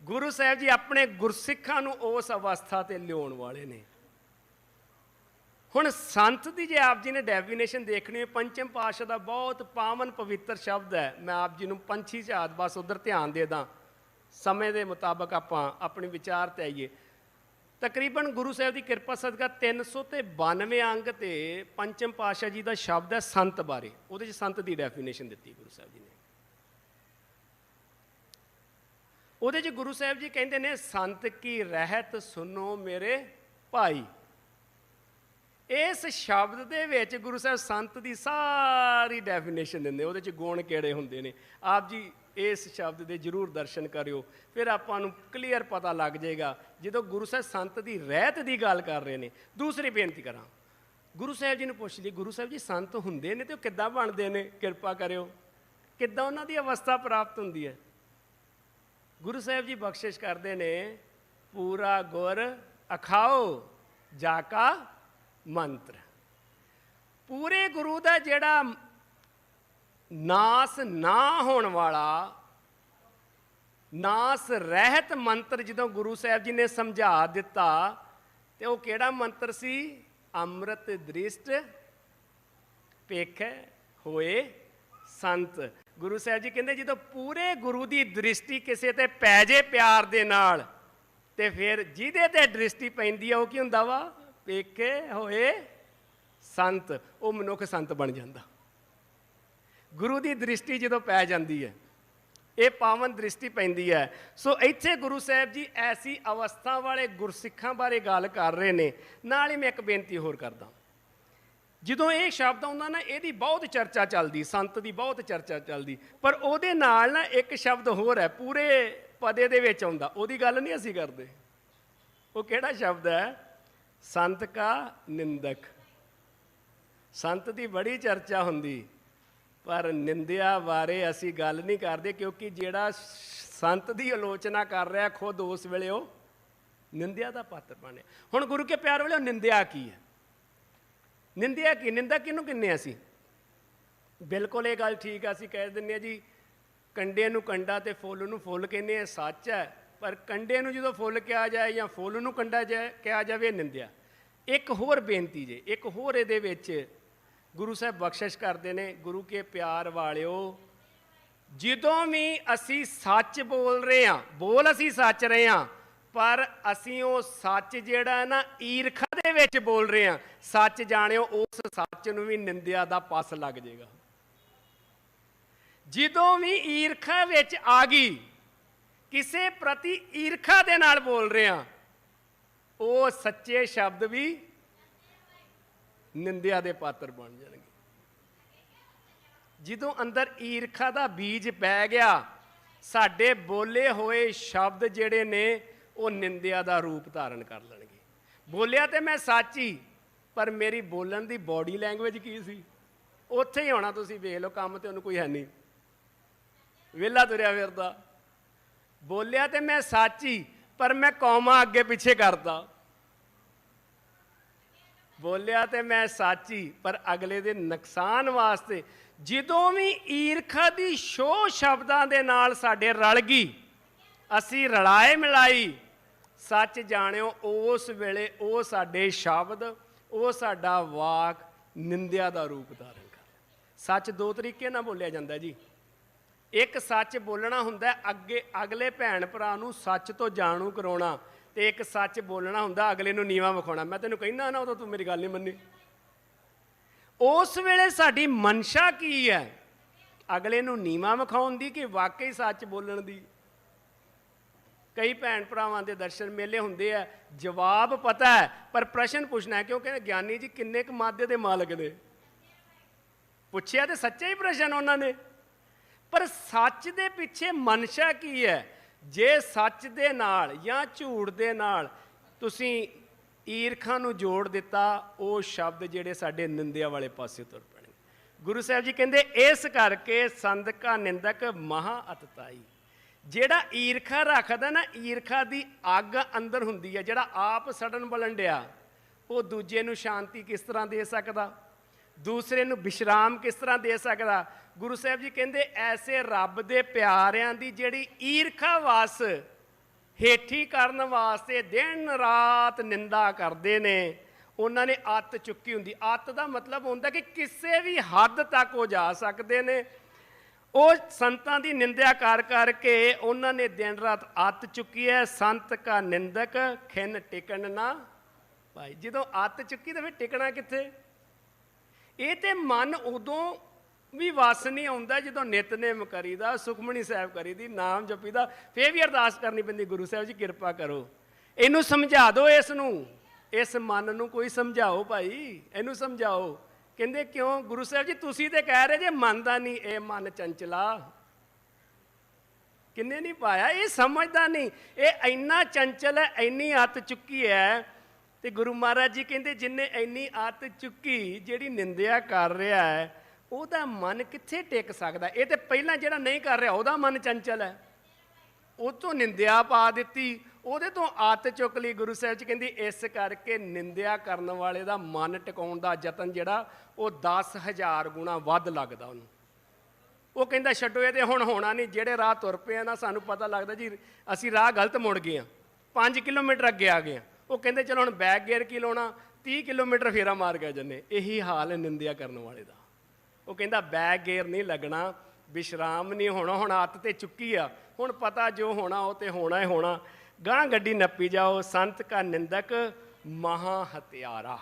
ਗੁਰੂ ਸਾਹਿਬ ਜੀ ਆਪਣੇ ਗੁਰਸਿੱਖਾਂ ਨੂੰ ਉਸ ਅਵਸਥਾ ਤੇ ਲਿਆਉਣ ਵਾਲੇ ਨੇ। ਹੁਣ ਸੰਤ ਦੀ ਜੇ ਆਪ ਜੀ ਨੇ ਡੈਫੀਨੇਸ਼ਨ ਦੇਖਣੀ ਹੈ, ਪੰਚਮ ਪਾਤਸ਼ਾਹ ਦਾ ਬਹੁਤ ਪਾਵਨ ਪਵਿੱਤਰ ਸ਼ਬਦ ਹੈ। ਮੈਂ ਆਪ ਜੀ ਨੂੰ ਪੰਛੀ ਝਾਤ ਬਸ ਉਧਰ ਧਿਆਨ ਦੇ ਦਾਂ, ਸਮੇਂ ਦੇ ਮੁਤਾਬਕ ਆਪਾਂ ਆਪਣੀ ਵਿਚਾਰ ਤੇ ਆਈਏ। ਤਕਰੀਬਨ ਗੁਰੂ ਸਾਹਿਬ ਦੀ ਕਿਰਪਾ ਸਦਕਾ 392 ਅੰਗ ਤੇ ਪੰਚਮ ਪਾਤਸ਼ਾਹ ਜੀ ਦਾ ਸ਼ਬਦ ਹੈ ਸੰਤ ਬਾਰੇ, ਉਹਦੇ 'ਚ ਸੰਤ ਦੀ ਡੈਫੀਨੇਸ਼ਨ ਦਿੱਤੀ ਗੁਰੂ ਸਾਹਿਬ ਜੀ ਨੇ। ਉਹਦੇ 'ਚ ਗੁਰੂ ਸਾਹਿਬ ਜੀ ਕਹਿੰਦੇ ਨੇ, ਸੰਤ ਕੀ ਰਹਿਤ ਸੁਨੋ ਮੇਰੇ ਭਾਈ। ਇਸ ਸ਼ਬਦ ਦੇ ਵਿੱਚ ਗੁਰੂ ਸਾਹਿਬ ਸੰਤ ਦੀ ਸਾਰੀ ਡੈਫੀਨੇਸ਼ਨ ਦਿੰਦੇ, ਉਹਦੇ 'ਚ ਗੁਣ ਕਿਹੜੇ ਹੁੰਦੇ ਨੇ। ਆਪ ਜੀ ਇਸ ਸ਼ਬਦ ਦੇ ਜ਼ਰੂਰ ਦਰਸ਼ਨ ਕਰਿਓ, ਫਿਰ ਆਪਾਂ ਨੂੰ ਕਲੀਅਰ ਪਤਾ ਲੱਗ ਜਾਏਗਾ ਜਦੋਂ ਗੁਰੂ ਸਾਹਿਬ ਸੰਤ ਦੀ ਰਹਿਤ ਦੀ ਗੱਲ ਕਰ ਰਹੇ ਨੇ। ਦੂਸਰੀ ਬੇਨਤੀ ਕਰਾਂ, ਗੁਰੂ ਸਾਹਿਬ ਜੀ ਨੂੰ ਪੁੱਛ ਲਈ, ਗੁਰੂ ਸਾਹਿਬ ਜੀ ਸੰਤ ਹੁੰਦੇ ਨੇ ਤੇ ਉਹ ਕਿੱਦਾਂ ਬਣਦੇ ਨੇ, ਕਿਰਪਾ ਕਰਿਓ, ਕਿੱਦਾਂ ਉਹਨਾਂ ਦੀ ਅਵਸਥਾ ਪ੍ਰਾਪਤ ਹੁੰਦੀ ਹੈ। ਗੁਰੂ ਸਾਹਿਬ ਜੀ ਬਖਸ਼ਿਸ਼ ਕਰਦੇ ਨੇ, ਪੂਰਾ ਗੁਰ ਅਖਾਓ ਜਾ ਕਾ ਮੰਤਰ। ਪੂਰੇ ਗੁਰੂ ਦਾ ਜਿਹੜਾ ਨਾਸ ਨਾ ਹੋਣ ਵਾਲਾ, ਨਾਸ ਰਹਿਤ ਮੰਤਰ ਜਦੋਂ ਗੁਰੂ ਸਾਹਿਬ ਜੀ ਨੇ ਸਮਝਾ ਦਿੱਤਾ, ਤੇ ਉਹ ਕਿਹੜਾ ਮੰਤਰ ਸੀ? ਅੰਮ੍ਰਿਤ ਦ੍ਰਿਸ਼ਟ ਪੇਖੈ ਹੋਏ ਸੰਤ। ਗੁਰੂ ਸਾਹਿਬ ਜੀ ਕਹਿੰਦੇ ਜਦੋਂ ਪੂਰੇ ਗੁਰੂ ਦੀ ਦ੍ਰਿਸ਼ਟੀ ਕਿਸੇ ਤੇ ਪੈ ਜੇ ਪਿਆਰ ਦੇ ਨਾਲ, ਤੇ ਫਿਰ ਜਿਹਦੇ ਤੇ ਦ੍ਰਿਸ਼ਟੀ ਪੈਂਦੀ ਆ ਉਹ ਕੀ ਹੁੰਦਾ ਵਾ? ਪੇਖੇ ਹੋਏ ਸੰਤ। ਉਹ ਮਨੁੱਖ ਸੰਤ ਬਣ ਜਾਂਦਾ। ਗੁਰੂ ਦੀ ਦ੍ਰਿਸ਼ਟੀ ਜਦੋਂ ਪੈ ਜਾਂਦੀ ਹੈ, ਇਹ ਪਾਵਨ ਦ੍ਰਿਸ਼ਟੀ ਪੈਂਦੀ ਹੈ। ਸੋ ਇੱਥੇ ਗੁਰੂ ਸਾਹਿਬ ਜੀ ਐਸੀ ਅਵਸਥਾ ਵਾਲੇ ਗੁਰਸਿੱਖਾਂ ਬਾਰੇ ਗੱਲ ਕਰ ਰਹੇ ਨੇ। ਨਾਲ ਹੀ ਮੈਂ ਇੱਕ ਬੇਨਤੀ ਹੋਰ ਕਰਦਾ, ਜਦੋਂ ਇਹ ਸ਼ਬਦ ਆਉਂਦਾ ਨਾ, ਇਹਦੀ ਬਹੁਤ ਚਰਚਾ ਚੱਲਦੀ, ਸੰਤ ਦੀ ਬਹੁਤ ਚਰਚਾ ਚੱਲਦੀ, ਪਰ ਉਹਦੇ ਨਾਲ ਨਾ ਇੱਕ ਸ਼ਬਦ ਹੋਰ ਹੈ, ਪੂਰੇ ਪਦੇ ਦੇ ਵਿੱਚ ਆਉਂਦਾ, ਉਹਦੀ ਗੱਲ ਨਹੀਂ ਅਸੀਂ ਕਰਦੇ। ਉਹ ਕਿਹੜਾ ਸ਼ਬਦ ਹੈ? ਸੰਤ ਕਾ ਨਿੰਦਕ। ਸੰਤ ਦੀ ਬੜੀ ਚਰਚਾ ਹੁੰਦੀ, ਪਰ ਨਿੰਦਿਆ ਬਾਰੇ ਅਸੀਂ ਗੱਲ ਨਹੀਂ ਕਰਦੇ, ਕਿਉਂਕਿ ਜਿਹੜਾ ਸੰਤ ਦੀ ਆਲੋਚਨਾ ਕਰ ਰਿਹਾ ਖੁਦ ਉਸ ਵੇਲੇ ਉਹ ਨਿੰਦਿਆ ਦਾ ਪਾਤਰ ਬਣਿਆ। ਹੁਣ ਗੁਰੂ ਕੇ ਪਿਆਰ ਵਾਲਿਓ, ਨਿੰਦਿਆ ਕੀ ਹੈ? ਨਿੰਦਿਆ ਕੀ? ਨਿੰਦਾ ਕਿਹਨੂੰ ਕਹਿੰਦੇ ਅਸੀਂ? ਬਿਲਕੁਲ ਇਹ ਗੱਲ ਠੀਕ ਆ, ਅਸੀਂ ਕਹਿ ਦਿੰਦੇ ਹਾਂ ਜੀ ਕੰਡੇ ਨੂੰ ਕੰਡਾ ਤੇ ਫੁੱਲ ਨੂੰ ਫੁੱਲ ਕਹਿੰਦੇ ਆ, ਸੱਚ ਹੈ। ਪਰ ਕੰਡੇ ਨੂੰ ਜਦੋਂ ਫੁੱਲ ਕਿਹਾ ਜਾਏ ਜਾਂ ਫੁੱਲ ਨੂੰ ਕੰਡਾ ਕਿਹਾ ਜਾਵੇ, ਨਿੰਦਿਆ। ਇੱਕ ਹੋਰ ਬੇਨਤੀ ਜੇ, ਇੱਕ ਹੋਰ ਇਹਦੇ ਵਿੱਚ ਗੁਰੂ ਸਾਹਿਬ ਬਖਸ਼ਿਸ਼ ਕਰਦੇ ਨੇ, ਗੁਰੂ ਕੇ ਪਿਆਰ ਵਾਲਿਓ, ਜਦੋਂ ਵੀ ਅਸੀਂ ਸੱਚ ਬੋਲ ਰਹੇ ਹਾਂ, ਬੋਲ ਅਸੀਂ ਸੱਚ ਰਹੇ ਹਾਂ, ਪਰ ਅਸੀਂ ਉਹ ਸੱਚ ਜਿਹੜਾ ਨਾ ਈਰਖਾ ਦੇ ਵਿੱਚ ਬੋਲ ਰਹੇ ਹਾਂ, ਸੱਚ ਜਾਣਿਓ ਉਸ ਸੱਚ ਨੂੰ ਵੀ ਨਿੰਦਿਆ ਦਾ ਪਸ ਲੱਗ ਜਾਏਗਾ। ਜਦੋਂ ਵੀ ਈਰਖਾ ਵਿੱਚ ਆ ਗਈ, ਕਿਸੇ ਪ੍ਰਤੀ ਈਰਖਾ ਦੇ ਨਾਲ ਬੋਲ ਰਹੇ ਹਾਂ, ਉਹ ਸੱਚੇ ਸ਼ਬਦ ਵੀ ਨਿੰਦਿਆ ਦੇ ਪਾਤਰ ਬਣ ਜਾਣਗੇ। ਜਦੋਂ ਅੰਦਰ ਈਰਖਾ ਦਾ ਬੀਜ ਪੈ ਗਿਆ, ਸਾਡੇ ਬੋਲੇ ਹੋਏ ਸ਼ਬਦ ਜਿਹੜੇ ਨੇ ਉਹ ਨਿੰਦਿਆ ਦਾ ਰੂਪ ਧਾਰਨ ਕਰ ਲੈਣਗੇ। ਬੋਲਿਆ ਤੇ ਮੈਂ ਸੱਚ ਹੀ, ਪਰ ਮੇਰੀ ਬੋਲਣ ਦੀ ਬੋਡੀ ਲੈਂਗੁਏਜ ਕੀ ਸੀ? ਉੱਥੇ ਹੀ ਹੋਣਾ। ਤੁਸੀਂ ਵੇਖ ਲਓ, ਕੰਮ ਤੇ ਉਹਨੂੰ ਕੋਈ ਹੈ ਨਹੀਂ, ਵਿਹਲਾ ਤੁਰਿਆ ਫਿਰਦਾ। ਬੋਲਿਆ ਤੇ ਮੈਂ ਸੱਚ ਹੀ, ਪਰ ਮੈਂ ਕੌਮਾਂ ਅੱਗੇ ਪਿੱਛੇ ਕਰਦਾ। ਬੋਲਿਆ ਤੇ ਮੈਂ ਸੱਚ ਹੀ, ਪਰ ਅਗਲੇ ਦੇ ਨੁਕਸਾਨ ਵਾਸਤੇ। ਜਦੋਂ ਵੀ ਈਰਖਾ ਦੀ ਛੋਹ ਸ਼ਬਦਾਂ ਦੇ ਨਾਲ ਸਾਡੇ ਰਲ ਗਈ, ਅਸੀਂ ਰਲਾਏ ਮਿਲਾਈ, ਸੱਚ ਜਾਣਿਓ ਉਸ ਵੇਲੇ ਉਹ ਸਾਡੇ ਸ਼ਬਦ, ਉਹ ਸਾਡਾ ਵਾਕ ਨਿੰਦਿਆ ਦਾ ਰੂਪ ਧਾਰਨ ਕਰ। ਸੱਚ ਦੋ ਤਰੀਕੇ ਨਾਲ ਬੋਲਿਆ ਜਾਂਦਾ ਜੀ। ਇੱਕ ਸੱਚ ਬੋਲਣਾ ਹੁੰਦਾ ਅੱਗੇ ਅਗਲੇ ਭੈਣ ਭਰਾ ਨੂੰ ਸੱਚ ਤੋਂ ਜਾਣੂ ਕਰਾਉਣਾ, ਤੇ ਇੱਕ ਸੱਚ ਬੋਲਣਾ ਹੁੰਦਾ ਅਗਲੇ ਨੂੰ ਨੀਵਾਂ ਵਿਖਾਉਣਾ। ਮੈਂ ਤੈਨੂੰ ਕਹਿੰਦਾ ਨਾ, ਉਦੋਂ ਤੂੰ ਮੇਰੀ ਗੱਲ ਨਹੀਂ ਮੰਨੀ। ਉਸ ਵੇਲੇ ਸਾਡੀ ਮਨਸ਼ਾ ਕੀ ਹੈ? ਅਗਲੇ ਨੂੰ ਨੀਵਾਂ ਵਿਖਾਉਣ ਦੀ ਕਿ ਵਾਕਈ ਸੱਚ ਬੋਲਣ ਦੀ? ਕਈ ਭੈਣ ਭਰਾਵਾਂ ਦੇ ਦਰਸ਼ਨ ਮੇਲੇ ਹੁੰਦੇ ਆ, ਜਵਾਬ ਪਤਾ ਹੈ ਪਰ ਪ੍ਰਸ਼ਨ ਪੁੱਛਣਾ ਹੈ, ਕਿਉਂਕਿ ਗਿਆਨੀ ਜੀ ਕਿੰਨੇ ਕੁ ਮਾਦੇ ਦੇ ਮਾਲਕ ਨੇ? ਪੁੱਛਿਆ ਤੇ ਸੱਚਾ ਹੀ ਪ੍ਰਸ਼ਨ ਉਹਨਾਂ ਨੇ, ਪਰ ਸੱਚ ਦੇ ਪਿੱਛੇ ਮਨਸ਼ਾ ਕੀ ਹੈ? ਜੇ ਸੱਚ ਦੇ ਨਾਲ ਜਾਂ ਝੂਠ ਦੇ ਨਾਲ ਤੁਸੀਂ ਈਰਖਾ ਨੂੰ ਜੋੜ ਦਿੱਤਾ, ਉਹ ਸ਼ਬਦ ਜਿਹੜੇ ਸਾਡੇ ਨਿੰਦਿਆ ਵਾਲੇ ਪਾਸੇ ਤੁਰ ਪੈਣਗੇ। ਗੁਰੂ ਸਾਹਿਬ ਜੀ ਕਹਿੰਦੇ ਇਸ ਕਰਕੇ ਸੰਤ ਕਾ ਨਿੰਦਕ ਮਹਾ ਅਤਤਾਈ। ਜਿਹੜਾ ਈਰਖਾ ਰੱਖਦਾ ਨਾ, ਈਰਖਾ ਦੀ ਅੱਗ ਅੰਦਰ ਹੁੰਦੀ ਹੈ। ਜਿਹੜਾ ਆਪ ਸੜਨ ਬਲਣ ਡਿਆ, ਉਹ ਦੂਜੇ ਨੂੰ ਸ਼ਾਂਤੀ ਕਿਸ ਤਰ੍ਹਾਂ ਦੇ ਸਕਦਾ? ਦੂਸਰੇ ਨੂੰ ਵਿਸ਼ਰਾਮ ਕਿਸ ਤਰ੍ਹਾਂ ਦੇ ਸਕਦਾ? ਗੁਰੂ ਸਾਹਿਬ ਜੀ ਕਹਿੰਦੇ ਐਸੇ ਰੱਬ ਦੇ ਪਿਆਰਿਆਂ ਦੀ ਜਿਹੜੀ ਈਰਖਾ ਵਸ ਹੇਠੀ ਕਰਨ ਵਾਸਤੇ ਦਿਨ ਰਾਤ ਨਿੰਦਾ ਕਰਦੇ ਨੇ, ਉਹਨਾਂ ਨੇ ਅੱਤ ਚੁੱਕੀ ਹੁੰਦੀ। ਅੱਤ ਦਾ ਮਤਲਬ ਹੁੰਦਾ ਕਿ ਕਿਸੇ ਵੀ ਹੱਦ ਤੱਕ ਉਹ ਜਾ ਸਕਦੇ ਨੇ। ਉਹ ਸੰਤਾਂ ਦੀ ਨਿੰਦਿਆ ਕਰ ਕਰਕੇ ਉਹਨਾਂ ਨੇ ਦਿਨ ਰਾਤ ਅੱਤ ਚੁੱਕੀ ਹੈ। ਸੰਤ ਕਾ ਨਿੰਦਕ ਖਿਨ ਟਿਕਣ ਨਾ ਭਾਈ। ਜਦੋਂ ਅੱਤ ਚੁੱਕੀ ਤਾਂ ਫਿਰ ਟਿਕਣਾ ਕਿੱਥੇ? ਇਹ ਤੇ ਮਨ ਉਦੋਂ ਵੀ ਵਸ ਨਹੀਂ ਆਉਂਦਾ ਜਦੋਂ ਨਿਤਨੇਮ ਕਰੀਦਾ, ਸੁਖਮਣੀ ਸਾਹਿਬ ਕਰੀਦੀ, ਨਾਮ ਜਪੀਦਾ, ਫੇਰ ਵੀ ਅਰਦਾਸ ਕਰਨੀ ਪੈਂਦੀ, ਗੁਰੂ ਸਾਹਿਬ ਜੀ ਕਿਰਪਾ ਕਰੋ, ਇਹਨੂੰ ਸਮਝਾ ਦਿਓ, ਇਸ ਨੂੰ, ਇਸ ਮਨ ਨੂੰ ਕੋਈ ਸਮਝਾਓ ਭਾਈ, ਇਹਨੂੰ ਸਮਝਾਓ। ਕਹਿੰਦੇ ਕਿਉਂ? ਗੁਰੂ ਸਾਹਿਬ ਜੀ ਤੁਸੀਂ ਤੇ ਕਹਿ ਰਹੇ ਜੇ ਮੰਨਦਾ ਨਹੀਂ, ਇਹ ਮਨ ਚੰਚਲਾ। ਕਿੰਨੇ ਨਹੀਂ ਪਾਇਆ, ਇਹ ਸਮਝਦਾ ਨਹੀਂ, ਇਹ ਇੰਨਾ ਚੰਚਲ ਹੈ, ਇੰਨੀ ਅੱਤ ਚੁੱਕੀ ਹੈ। ਤੇ ਗੁਰੂ ਮਹਾਰਾਜ ਜੀ ਕਹਿੰਦੇ ਜਿੰਨੇ ਇੰਨੀ ਅੱਤ ਚੁੱਕੀ, ਜਿਹੜੀ ਨਿੰਦਿਆ ਕਰ ਰਿਹਾ ਹੈ, ਉਹਦਾ ਮਨ ਕਿੱਥੇ ਟਿਕ ਸਕਦਾ? ਇਹ ਤੇ ਪਹਿਲਾਂ ਜਿਹੜਾ ਨਹੀਂ ਕਰ ਰਿਹਾ ਉਹਦਾ ਮਨ ਚੰਚਲ ਹੈ, ਉਹ ਤੋਂ ਨਿੰਦਿਆ ਪਾ ਦਿੱਤੀ, ਉਹਦੇ ਤੋਂ ਆਦਤ ਚੁੱਕ ਲਈ। ਗੁਰੂ ਸਾਹਿਬ ਜੀ ਕਹਿੰਦੀ ਇਸ ਕਰਕੇ ਨਿੰਦਿਆ ਕਰਨ ਵਾਲੇ ਦਾ ਮਨ ਟਿਕਾਉਣ ਦਾ ਯਤਨ ਜਿਹੜਾ ਉਹ 10,000 ਗੁਣਾ ਵੱਧ ਲੱਗਦਾ ਉਹਨੂੰ। ਉਹ ਕਹਿੰਦਾ ਛੱਡੋ, ਇਹ ਤੇ ਹੁਣ ਹੋਣਾ ਨਹੀਂ। ਜਿਹੜੇ ਰਾਹ ਤੁਰ ਪਏ ਆ ਨਾ, ਸਾਨੂੰ ਪਤਾ ਲੱਗਦਾ ਜੀ ਅਸੀਂ ਰਾਹ ਗਲਤ ਮੁੜ ਗਏ ਹਾਂ, 5 ਕਿਲੋਮੀਟਰ ਅੱਗੇ ਆ ਗਏ ਹਾਂ। ਉਹ ਕਹਿੰਦੇ ਚਲੋ ਹੁਣ ਬੈਕ ਗੇਅਰ ਕੀ ਲਾਉਣਾ, 30 ਕਿਲੋਮੀਟਰ ਫੇਰਾ ਮਾਰ ਕੇ ਜੰਨੇ। ਇਹੀ ਹਾਲ ਹੈ ਨਿੰਦਿਆ ਕਰਨ ਵਾਲੇ ਦਾ। ਉਹ ਕਹਿੰਦਾ ਬੈਕ ਗੇਅਰ ਨਹੀਂ ਲੱਗਣਾ, ਵਿਸ਼ਰਾਮ ਨਹੀਂ ਹੋਣਾ, ਹੁਣ ਆਦਤ ਤੇ ਚੁੱਕੀ ਆ, ਹੁਣ ਪਤਾ ਜੋ ਹੋਣਾ ਉਹ ਤੇ ਹੋਣਾ ਹੀ ਹੋਣਾ, ਗਾਂ ਗੱਡੀ ਨੱਪੀ ਜਾਓ। ਸੰਤ ਕਾ ਨਿੰਦਕ ਮਹਾ ਹਤਿਆਰਾ।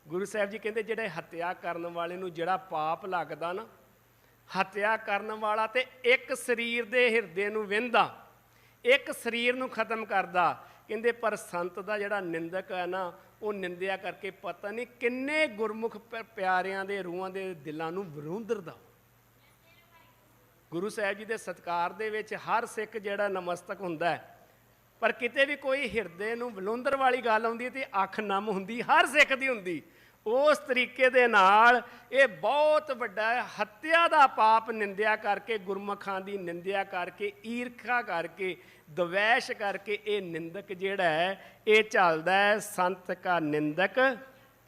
ਗੁਰੂ ਸਾਹਿਬ ਜੀ ਕਹਿੰਦੇ ਜਿਹੜੇ ਹੱਤਿਆ ਕਰਨ ਵਾਲੇ ਨੂੰ ਜਿਹੜਾ ਪਾਪ ਲੱਗਦਾ ਨਾ, ਹੱਤਿਆ ਕਰਨ ਵਾਲਾ ਤੇ ਇੱਕ ਸਰੀਰ ਦੇ ਹਿਰਦੇ ਨੂੰ ਵਿੰਨਦਾ, ਇੱਕ ਸਰੀਰ ਨੂੰ ਖਤਮ ਕਰਦਾ। ਕਹਿੰਦੇ ਪਰ ਸੰਤ ਦਾ ਜਿਹੜਾ ਨਿੰਦਕ ਹੈ ਨਾ, ਉਹ ਨਿੰਦਿਆ ਕਰਕੇ ਪਤਾ ਨਹੀਂ ਕਿੰਨੇ ਗੁਰਮੁਖ ਪਿਆਰਿਆਂ ਦੇ ਰੂਹਾਂ ਦੇ ਦਿਲਾਂ ਨੂੰ ਵਿਰੁੰਧਰਦਾ। ਗੁਰੂ ਸਾਹਿਬ ਜੀ ਦੇ ਸਤਿਕਾਰ ਦੇ ਵਿੱਚ ਹਰ ਸਿੱਖ ਜਿਹੜਾ ਨਮਸਤਕ ਹੁੰਦਾ ਹੈ, ਪਰ ਕਿਤੇ ਵੀ ਕੋਈ ਹਿਰਦੇ ਨੂੰ ਵਿਲੁੰਦਰ ਵਾਲੀ ਗੱਲ ਆਉਂਦੀ ਤੇ ਅੱਖ ਨਮ ਹੁੰਦੀ, ਹਰ ਸਿੱਖ ਦੀ ਹੁੰਦੀ। ਉਸ ਤਰੀਕੇ ਦੇ ਨਾਲ ਇਹ ਬਹੁਤ ਵੱਡਾ ਹੱਤਿਆ ਦਾ ਪਾਪ ਨਿੰਦਿਆ ਕਰਕੇ, ਗੁਰਮੁਖਾਂ ਦੀ ਨਿੰਦਿਆ ਕਰਕੇ, ਈਰਖਾ ਕਰਕੇ, ਦਵੈਸ਼ ਕਰਕੇ ਇਹ ਨਿੰਦਕ ਜਿਹੜਾ ਹੈ ਇਹ ਚੱਲਦਾ ਹੈ। ਸੰਤ ਕਾ ਨਿੰਦਕ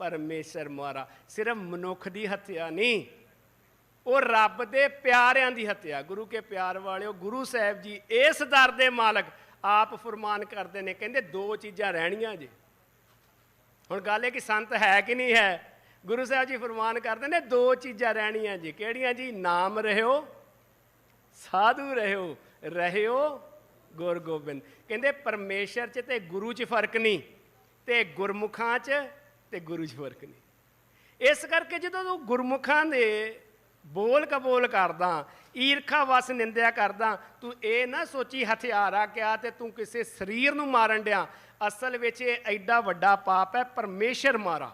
ਪਰਮੇਸ਼ਰ ਮੁਆਰਾ। ਸਿਰਫ ਮਨੁੱਖ ਦੀ ਹੱਤਿਆ ਨਹੀਂ, ਉਹ ਰੱਬ ਦੇ ਪਿਆਰਿਆਂ ਦੀ ਹੱਤਿਆ। ਗੁਰੂ ਕੇ ਪਿਆਰ ਵਾਲਿਓ, ਗੁਰੂ ਸਾਹਿਬ ਜੀ ਇਸ ਦਰ ਦੇ ਮਾਲਕ ਆਪ ਫਰਮਾਨ ਕਰਦੇ ਨੇ, ਕਹਿੰਦੇ ਦੋ ਚੀਜ਼ਾਂ ਰਹਿਣੀਆਂ ਜੇ। ਹੁਣ ਗੱਲ ਇਹ ਕਿ ਸੰਤ ਹੈ ਕਿ ਨਹੀਂ ਹੈ? ਗੁਰੂ ਸਾਹਿਬ ਜੀ ਫਰਮਾਨ ਕਰਦੇ ਨੇ ਦੋ ਚੀਜ਼ਾਂ ਰਹਿਣੀਆਂ ਜੀ। ਕਿਹੜੀਆਂ ਜੀ? ਨਾਮ ਰਹਿਓ, ਸਾਧੂ ਰਹਿਓ, ਰਹਿਓ ਗੁਰ ਗੋਬਿੰਦ। ਕਹਿੰਦੇ ਪਰਮੇਸ਼ਰ 'ਚ ਤੇ ਗੁਰੂ 'ਚ ਫਰਕ ਨਹੀਂ, ਤੇ ਗੁਰਮੁਖਾਂ 'ਚ ਤੇ ਗੁਰੂ 'ਚ ਫਰਕ ਨਹੀਂ। ਇਸ ਕਰਕੇ ਜਦੋਂ ਤੂੰ ਗੁਰਮੁਖਾਂ ਦੇ ਬੋਲ ਕਬੋਲ ਕਰਦਾ, ਈਰਖਾ ਵਸ ਨਿੰਦਿਆ ਕਰਦਾ, ਤੂੰ ਇਹ ਨਾ ਸੋਚੀ ਹਥਿਆਰਾ ਕਿਹਾ ਤੇ ਤੂੰ ਕਿਸੇ ਸਰੀਰ ਨੂੰ ਮਾਰਨ ਡਿਆ। ਅਸਲ ਵਿੱਚ ਇਹ ਐਡਾ ਵੱਡਾ ਪਾਪ ਹੈ, ਪਰਮੇਸ਼ਰ ਮਾਰਾ।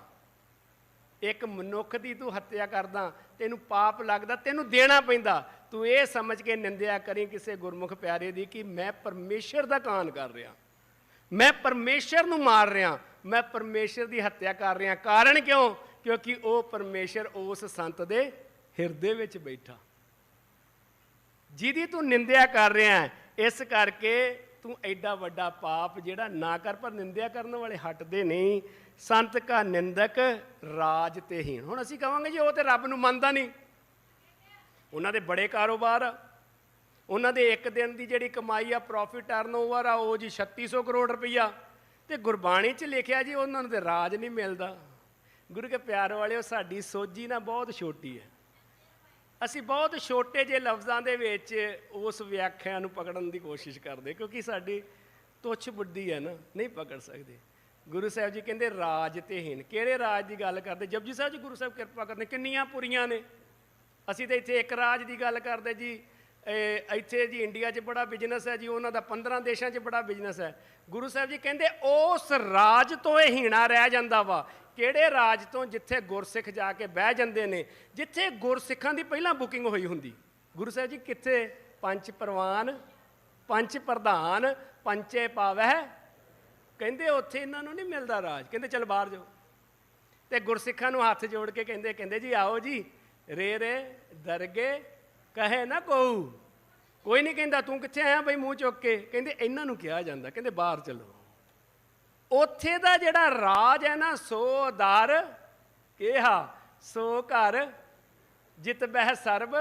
ਇੱਕ ਮਨੁੱਖ ਦੀ ਤੂੰ ਹੱਤਿਆ ਕਰਦਾ, ਤੈਨੂੰ ਪਾਪ ਲੱਗਦਾ, ਤੈਨੂੰ ਦੇਣਾ ਪੈਂਦਾ। ਤੂੰ ਇਹ ਸਮਝ ਕੇ ਨਿੰਦਿਆ ਕਰੀ ਕਿਸੇ ਗੁਰਮੁਖ ਪਿਆਰੇ ਦੀ ਕਿ ਮੈਂ ਪਰਮੇਸ਼ਰ ਦਾ ਕਾਨ ਕਰ ਰਿਹਾ, ਮੈਂ ਪਰਮੇਸ਼ਰ ਨੂੰ ਮਾਰ ਰਿਹਾ, ਮੈਂ ਪਰਮੇਸ਼ਰ ਦੀ ਹੱਤਿਆ ਕਰ ਰਿਹਾ। ਕਾਰਨ ਕਿਉਂ? ਕਿਉਂਕਿ ਉਹ ਪਰਮੇਸ਼ਰ ਉਸ ਸੰਤ ਦੇ ਹਿਰਦੇ ਵਿੱਚ ਬੈਠਾ, ਜਿਹਦੀ ਤੂੰ ਨਿੰਦਿਆ ਕਰ ਰਿਹਾ। ਇਸ ਕਰਕੇ ਤੂੰ ਐਡਾ ਵੱਡਾ ਪਾਪ ਜਿਹੜਾ ਨਾ ਕਰ, ਪਰ ਨਿੰਦਿਆ ਕਰਨ ਵਾਲੇ ਹਟਦੇ ਨਹੀਂ। ਸੰਤ ਕਾ ਨਿੰਦਕ ਰਾਜ ਤੇ ਹੀਣ। ਹੁਣ ਅਸੀਂ ਕਹਾਂਗੇ ਜੀ ਉਹ ਤੇ ਰੱਬ ਨੂੰ ਮੰਨਦਾ ਨਹੀਂ, ਉਹਨਾਂ ਦੇ ਬੜੇ ਕਾਰੋਬਾਰ ਆ, ਉਹਨਾਂ ਦੇ ਇੱਕ ਦਿਨ ਦੀ ਜਿਹੜੀ ਕਮਾਈ ਆ, ਪ੍ਰੋਫਿਟ ਟਰਨਓਵਰ ਆ, ਉਹ ਜੀ 3600 ਕਰੋੜ ਰੁਪਈਆ। ਤੇ ਗੁਰਬਾਣੀ 'ਚ ਲਿਖਿਆ ਜੀ ਉਹਨਾਂ ਨੂੰ ਤੇ ਰਾਜ ਨਹੀਂ ਮਿਲਦਾ। ਗੁਰੂ ਕੇ ਪਿਆਰ ਵਾਲਿਓ, ਸਾਡੀ ਸੋਝੀ ਨਾ ਬਹੁਤ ਛੋਟੀ ਹੈ। ਅਸੀਂ ਬਹੁਤ ਛੋਟੇ ਜਿਹੇ ਲਫ਼ਜ਼ਾਂ ਦੇ ਵਿੱਚ ਉਸ ਵਿਆਖਿਆ ਨੂੰ ਪਕੜਨ ਦੀ ਕੋਸ਼ਿਸ਼ ਕਰਦੇ, ਕਿਉਂਕਿ ਸਾਡੀ ਤੁੱਛ ਬੁੱਧੀ ਹੈ ਨਾ, ਨਹੀਂ ਪਕੜ ਸਕਦੇ। ਗੁਰੂ ਸਾਹਿਬ ਜੀ ਕਹਿੰਦੇ ਰਾਜ ਤੇ ਹੀਨ। ਕਿਹੜੇ ਰਾਜ ਦੀ ਗੱਲ ਕਰਦੇ? ਜਪਜੀ ਸਾਹਿਬ ਜੀ ਗੁਰੂ ਸਾਹਿਬ ਕਿਰਪਾ ਕਰਦੇ, ਕਿੰਨੀਆਂ ਪੁਰੀਆਂ ਨੇ। ਅਸੀਂ ਤਾਂ ਇੱਥੇ ਇੱਕ ਰਾਜ ਦੀ ਗੱਲ ਕਰਦੇ ਜੀ। ਇੱਥੇ ਜੀ ਇੰਡੀਆ 'ਚ ਬੜਾ ਬਿਜ਼ਨਸ ਹੈ ਜੀ, ਉਹਨਾਂ ਦਾ 15 ਦੇਸ਼ਾਂ 'ਚ ਬੜਾ ਬਿਜ਼ਨਸ ਹੈ। ਗੁਰੂ ਸਾਹਿਬ ਜੀ ਕਹਿੰਦੇ ਉਸ ਰਾਜ ਤੋਂ ਇਹ ਹੀਣਾ ਰਹਿ ਜਾਂਦਾ ਵਾ। ਕਿਹੜੇ ਰਾਜ ਤੋਂ? ਜਿੱਥੇ ਗੁਰਸਿੱਖ ਜਾ ਕੇ ਬਹਿ ਜਾਂਦੇ ਨੇ, ਜਿੱਥੇ ਗੁਰਸਿੱਖਾਂ ਦੀ ਪਹਿਲਾਂ ਬੁਕਿੰਗ ਹੋਈ ਹੁੰਦੀ। ਗੁਰੂ ਸਾਹਿਬ ਜੀ ਕਿੱਥੇ? ਪੰਜ ਪ੍ਰਵਾਨ, ਪੰਜ ਪ੍ਰਧਾਨ, ਪੰਚੇ ਪਾਵਹਿ। ਕਹਿੰਦੇ ਉੱਥੇ ਇਹਨਾਂ ਨੂੰ ਨਹੀਂ ਮਿਲਦਾ ਰਾਜ। ਕਹਿੰਦੇ ਚੱਲ ਬਾਹਰ ਜਾਓ। ਤੇ ਗੁਰਸਿੱਖਾਂ ਨੂੰ ਹੱਥ ਜੋੜ ਕੇ ਕਹਿੰਦੇ ਜੀ ਆਓ ਜੀ, ਰੇ ਰੇ ਦਰਗੇ ਕਹੇ ਨਾ ਕੋਈ ਨਹੀਂ ਕਹਿੰਦਾ ਤੂੰ ਕਿੱਥੇ ਆਇਆ ਬਈ ਮੂੰਹ ਚੁੱਕ ਕੇ। ਕਹਿੰਦੇ ਇਹਨਾਂ ਨੂੰ ਕਿਹਾ ਜਾਂਦਾ, ਕਹਿੰਦੇ ਬਾਹਰ ਚਲੋ। ਉੱਥੇ ਦਾ ਜਿਹੜਾ ਰਾਜ ਹੈ ਨਾ, ਸੋ ਦਰ ਕਿਹਾ ਸੋ ਘਰ ਜਿਤ ਬਹਿ ਸਰਬ।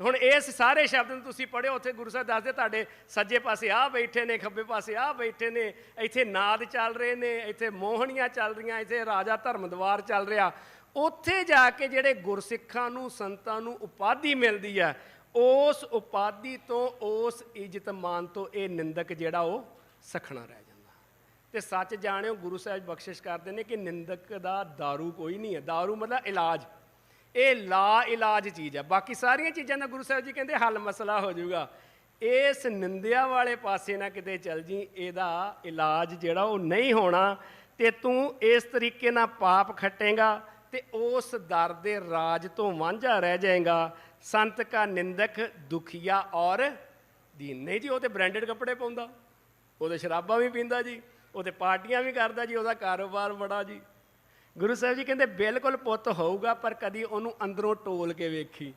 ਹੁਣ ਇਸ ਸਾਰੇ ਸ਼ਬਦ ਨੂੰ ਤੁਸੀਂ ਪੜ੍ਹਿਓ, ਉੱਥੇ ਗੁਰੂ ਸਾਹਿਬ ਦੱਸਦੇ ਤੁਹਾਡੇ ਸੱਜੇ ਪਾਸੇ ਆਹ ਬੈਠੇ ਨੇ, ਖੱਬੇ ਪਾਸੇ ਆਹ ਬੈਠੇ ਨੇ, ਇੱਥੇ ਨਾਦ ਚੱਲ ਰਹੇ ਨੇ, ਇੱਥੇ ਮੋਹਣੀਆਂ ਚੱਲ ਰਹੀਆਂ, ਇੱਥੇ ਰਾਜਾ ਧਰਮਦਵਾਰ ਚੱਲ ਰਿਹਾ। ਉੱਥੇ ਜਾ ਕੇ ਜਿਹੜੇ ਗੁਰਸਿੱਖਾਂ ਨੂੰ, ਸੰਤਾਂ ਨੂੰ ਉਪਾਧੀ ਮਿਲਦੀ ਹੈ, ਉਸ ਉਪਾਧੀ ਤੋਂ, ਉਸ ਇੱਜ਼ਤ ਮਾਨ ਤੋਂ ਇਹ ਨਿੰਦਕ ਜਿਹੜਾ ਉਹ ਸਖਣਾ ਰਹਿ ਜਾਂਦਾ। ਤੇ ਸੱਚ ਜਾਣਿਓ, ਗੁਰੂ ਸਾਹਿਬ ਬਖਸ਼ਿਸ਼ ਕਰਦੇ ਨੇ ਕਿ ਨਿੰਦਕ ਦਾ ਦਾਰੂ ਕੋਈ ਨਹੀਂ ਹੈ। ਦਾਰੂ ਮਤਲਬ ਇਲਾਜ। ਇਹ ਲਾ ਇਲਾਜ ਚੀਜ਼ ਹੈ। ਬਾਕੀ ਸਾਰੀਆਂ ਚੀਜ਼ਾਂ ਦਾ ਗੁਰੂ ਸਾਹਿਬ ਜੀ ਕਹਿੰਦੇ ਹੱਲ ਮਸਲਾ ਹੋ ਜਾਊਗਾ। ਇਸ ਨਿੰਦਿਆ ਵਾਲੇ ਪਾਸੇ ਨਾ ਕਿਤੇ ਚੱਲ ਜੀ, ਇਹਦਾ ਇਲਾਜ ਜਿਹੜਾ ਉਹ ਨਹੀਂ ਹੋਣਾ। ਤੇ ਤੂੰ ਇਸ ਤਰੀਕੇ ਨਾਲ ਪਾਪ ਖੱਟੇਗਾ ਤੇ ਉਸ ਦਰ ਦੇ ਰਾਜ ਤੋਂ ਵਾਂਝਾ ਰਹਿ ਜਾਏਗਾ। ਸੰਤ ਕਾ ਨਿੰਦਕ ਦੁਖੀਆ ਔਰ ਦੀਨ। ਨਹੀਂ ਜੀ, ਉਹ ਤੇ ਬ੍ਰਾਂਡਡ ਕੱਪੜੇ ਪਾਉਂਦਾ, ਉਹ ਤੇ ਸ਼ਰਾਬਾਂ ਵੀ ਪੀਂਦਾ ਜੀ, ਉਹ ਤੇ ਪਾਰਟੀਆਂ ਵੀ ਕਰਦਾ ਜੀ, ਉਹਦਾ ਕਾਰੋਬਾਰ ਬੜਾ ਜੀ। ਗੁਰੂ ਸਾਹਿਬ ਜੀ ਕਹਿੰਦੇ ਬਿਲਕੁਲ ਪੁੱਤ ਹੋਊਗਾ, ਪਰ ਕਦੀ ਉਹਨੂੰ ਅੰਦਰੋਂ ਟੋਲ ਕੇ ਵੇਖੀ।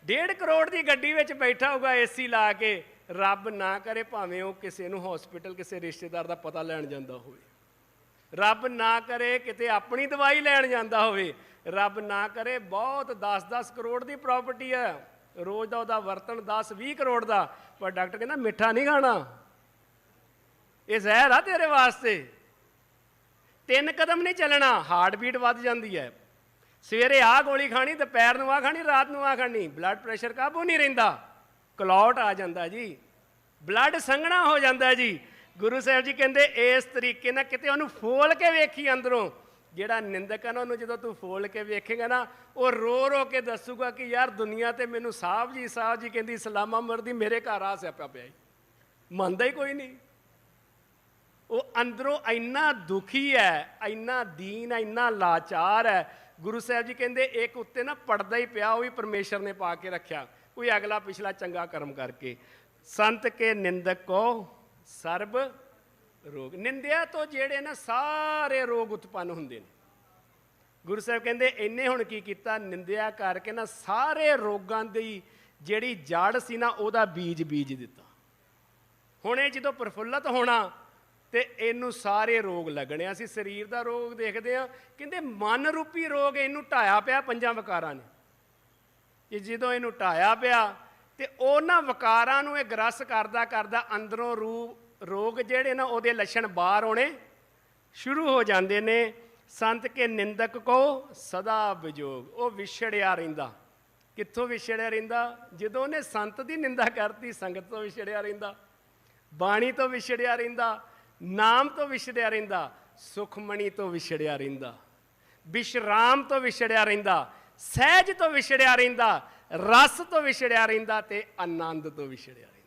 1.5 ਕਰੋੜ ਦੀ ਗੱਡੀ ਵਿੱਚ ਬੈਠਾ ਹੋਊਗਾ ਏਸੀ ਲਾ ਕੇ। ਰੱਬ ਨਾ ਕਰੇ ਭਾਵੇਂ ਉਹ ਕਿਸੇ ਨੂੰ ਹਸਪੀਟਲ ਕਿਸੇ ਰਿਸ਼ਤੇਦਾਰ ਦਾ ਪਤਾ ਲੈਣ ਜਾਂਦਾ ਹੋਵੇ, ਰੱਬ ਨਾ ਕਰੇ ਕਿਤੇ ਆਪਣੀ ਦਵਾਈ ਲੈਣ ਜਾਂਦਾ ਹੋਵੇ, ਰੱਬ ਨਾ ਕਰੇ ਬਹੁਤ 10-10 ਕਰੋੜ ਦੀ ਪ੍ਰਾਪਰਟੀ ਹੈ, ਰੋਜ਼ ਦਾ ਉਹਦਾ ਵਰਤਣ 10-20 ਕਰੋੜ ਦਾ, ਪਰ ਡਾਕਟਰ ਕਹਿੰਦਾ ਮਿੱਠਾ ਨਹੀਂ ਖਾਣਾ, ਇਹ ਜ਼ਹਿਰ ਆ ਤੇਰੇ ਵਾਸਤੇ। 3 ਕਦਮ ਨਹੀਂ ਚੱਲਣਾ, ਹਾਰਟ ਬੀਟ ਵੱਧ ਜਾਂਦੀ ਹੈ। ਸਵੇਰੇ ਆਹ ਗੋਲੀ ਖਾਣੀ, ਦੁਪਹਿਰ ਨੂੰ ਆਹ ਖਾਣੀ, ਰਾਤ ਨੂੰ ਆਹ ਖਾਣੀ, ਬਲੱਡ ਪ੍ਰੈਸ਼ਰ ਕਾਬੂ ਨਹੀਂ ਰਹਿੰਦਾ, ਕਲੌਟ ਆ ਜਾਂਦਾ ਜੀ, ਬਲੱਡ ਸੰਘਣਾ ਹੋ ਜਾਂਦਾ ਜੀ। ਗੁਰੂ ਸਾਹਿਬ ਜੀ ਕਹਿੰਦੇ ਇਸ ਤਰੀਕੇ ਨਾਲ ਕਿਤੇ ਉਹਨੂੰ ਫੋਲ ਕੇ ਵੇਖੀ ਅੰਦਰੋਂ। ਜਿਹੜਾ ਨਿੰਦਕ ਹੈ ਨਾ, ਉਹਨੂੰ ਜਦੋਂ ਤੂੰ ਫੋਲ ਕੇ ਵੇਖੇਗਾ ਨਾ, ਉਹ ਰੋ ਰੋ ਕੇ ਦੱਸੂਗਾ ਕਿ ਯਾਰ ਦੁਨੀਆ ਤੇ ਮੈਨੂੰ ਸਾਹਿਬ ਜੀ ਕਹਿੰਦੀ ਸਲਾਮਾ ਮਰਦੀ, ਮੇਰੇ ਘਰ ਆ ਸਿਆਪਾ ਪਿਆ ਹੀ, ਮੰਨਦਾ ਹੀ ਕੋਈ ਨਹੀਂ। ਉਹ ਅੰਦਰੋਂ ਇੰਨਾ ਦੁਖੀ ਹੈ, ਇੰਨਾ ਦੀਨ ਹੈ, ਇੰਨਾ ਲਾਚਾਰ ਹੈ। ਗੁਰੂ ਸਾਹਿਬ ਜੀ ਕਹਿੰਦੇ ਇੱਕ ਉੱਤੇ ਨਾ ਪੜਦਾ ਹੀ ਪਿਆ, ਉਹ ਵੀ ਪਰਮੇਸ਼ਰ ਨੇ ਪਾ ਕੇ ਰੱਖਿਆ, ਕੋਈ ਅਗਲਾ ਪਿਛਲਾ ਚੰਗਾ ਕਰਮ ਕਰਕੇ। ਸੰਤ ਕੇ ਨਿੰਦਕ ਕੋ ਸਰਬ ਰੋਗ। ਨਿੰਦਿਆ ਤੋਂ ਜਿਹੜੇ ਨਾ ਸਾਰੇ ਰੋਗ ਉਤਪੰਨ ਹੁੰਦੇ ਨੇ। ਗੁਰੂ ਸਾਹਿਬ ਕਹਿੰਦੇ ਇੰਨੇ ਹੁਣ ਕੀ ਕੀਤਾ, ਨਿੰਦਿਆ ਕਰਕੇ ਨਾ ਸਾਰੇ ਰੋਗਾਂ ਦੀ ਜਿਹੜੀ ਜੜ ਸੀ ਨਾ, ਉਹਦਾ ਬੀਜ ਦਿੱਤਾ। ਹੁਣ ਇਹ ਜਦੋਂ ਪ੍ਰਫੁੱਲਤ ਹੋਣਾ ਤੇ ਇਹਨੂੰ ਸਾਰੇ ਰੋਗ ਲੱਗਣੇ। ਅਸੀਂ ਸਰੀਰ ਦਾ ਰੋਗ ਦੇਖਦੇ ਹਾਂ, ਕਹਿੰਦੇ ਮਨ ਰੂਪੀ ਰੋਗ ਇਹਨੂੰ ਢਾਇਆ ਪਿਆ 5 ਵਿਕਾਰਾਂ ਨੇ। ਕਿ ਜਦੋਂ ਇਹਨੂੰ ਢਾਇਆ ਪਿਆ ਤੇ ਉਹਨਾਂ ਵਿਕਾਰਾਂ ਨੂੰ ਇਹ ਗ੍ਰਸ ਕਰਦਾ ਅੰਦਰੋਂ ਰੋਗ ਜਿਹੜੇ ਨਾ ਉਹਦੇ ਲੱਛਣ ਬਾਹਰ ਆਉਣੇ ਸ਼ੁਰੂ ਹੋ ਜਾਂਦੇ ਨੇ। ਸੰਤ ਕੇ ਨਿੰਦਕ ਕੋ ਸਦਾ ਵਿਜੋਗ। ਉਹ ਵਿਛੜਿਆ ਰਹਿੰਦਾ। ਕਿੱਥੋਂ ਵਿਛੜਿਆ ਰਹਿੰਦਾ? ਜਦੋਂ ਉਹਨੇ ਸੰਤ ਦੀ ਨਿੰਦਾ ਕਰਤੀ, ਸੰਗਤ ਤੋਂ ਵਿਛੜਿਆ ਰਹਿੰਦਾ, ਬਾਣੀ ਤੋਂ ਵਿਛੜਿਆ ਰਹਿੰਦਾ, ਨਾਮ ਤੋਂ ਵਿਛੜਿਆ ਰਹਿੰਦਾ, ਸੁਖਮਣੀ ਤੋਂ ਵਿਛੜਿਆ ਰਹਿੰਦਾ, ਵਿਸ਼ਰਾਮ ਤੋਂ ਵਿਛੜਿਆ ਰਹਿੰਦਾ, ਸਹਿਜ ਤੋਂ ਵਿਛੜਿਆ ਰਹਿੰਦਾ, ਰਸ ਤੋਂ ਵਿਛੜਿਆ ਰਹਿੰਦਾ ਤੇ ਆਨੰਦ ਤੋਂ ਵਿਛੜਿਆ ਰਹਿੰਦਾ।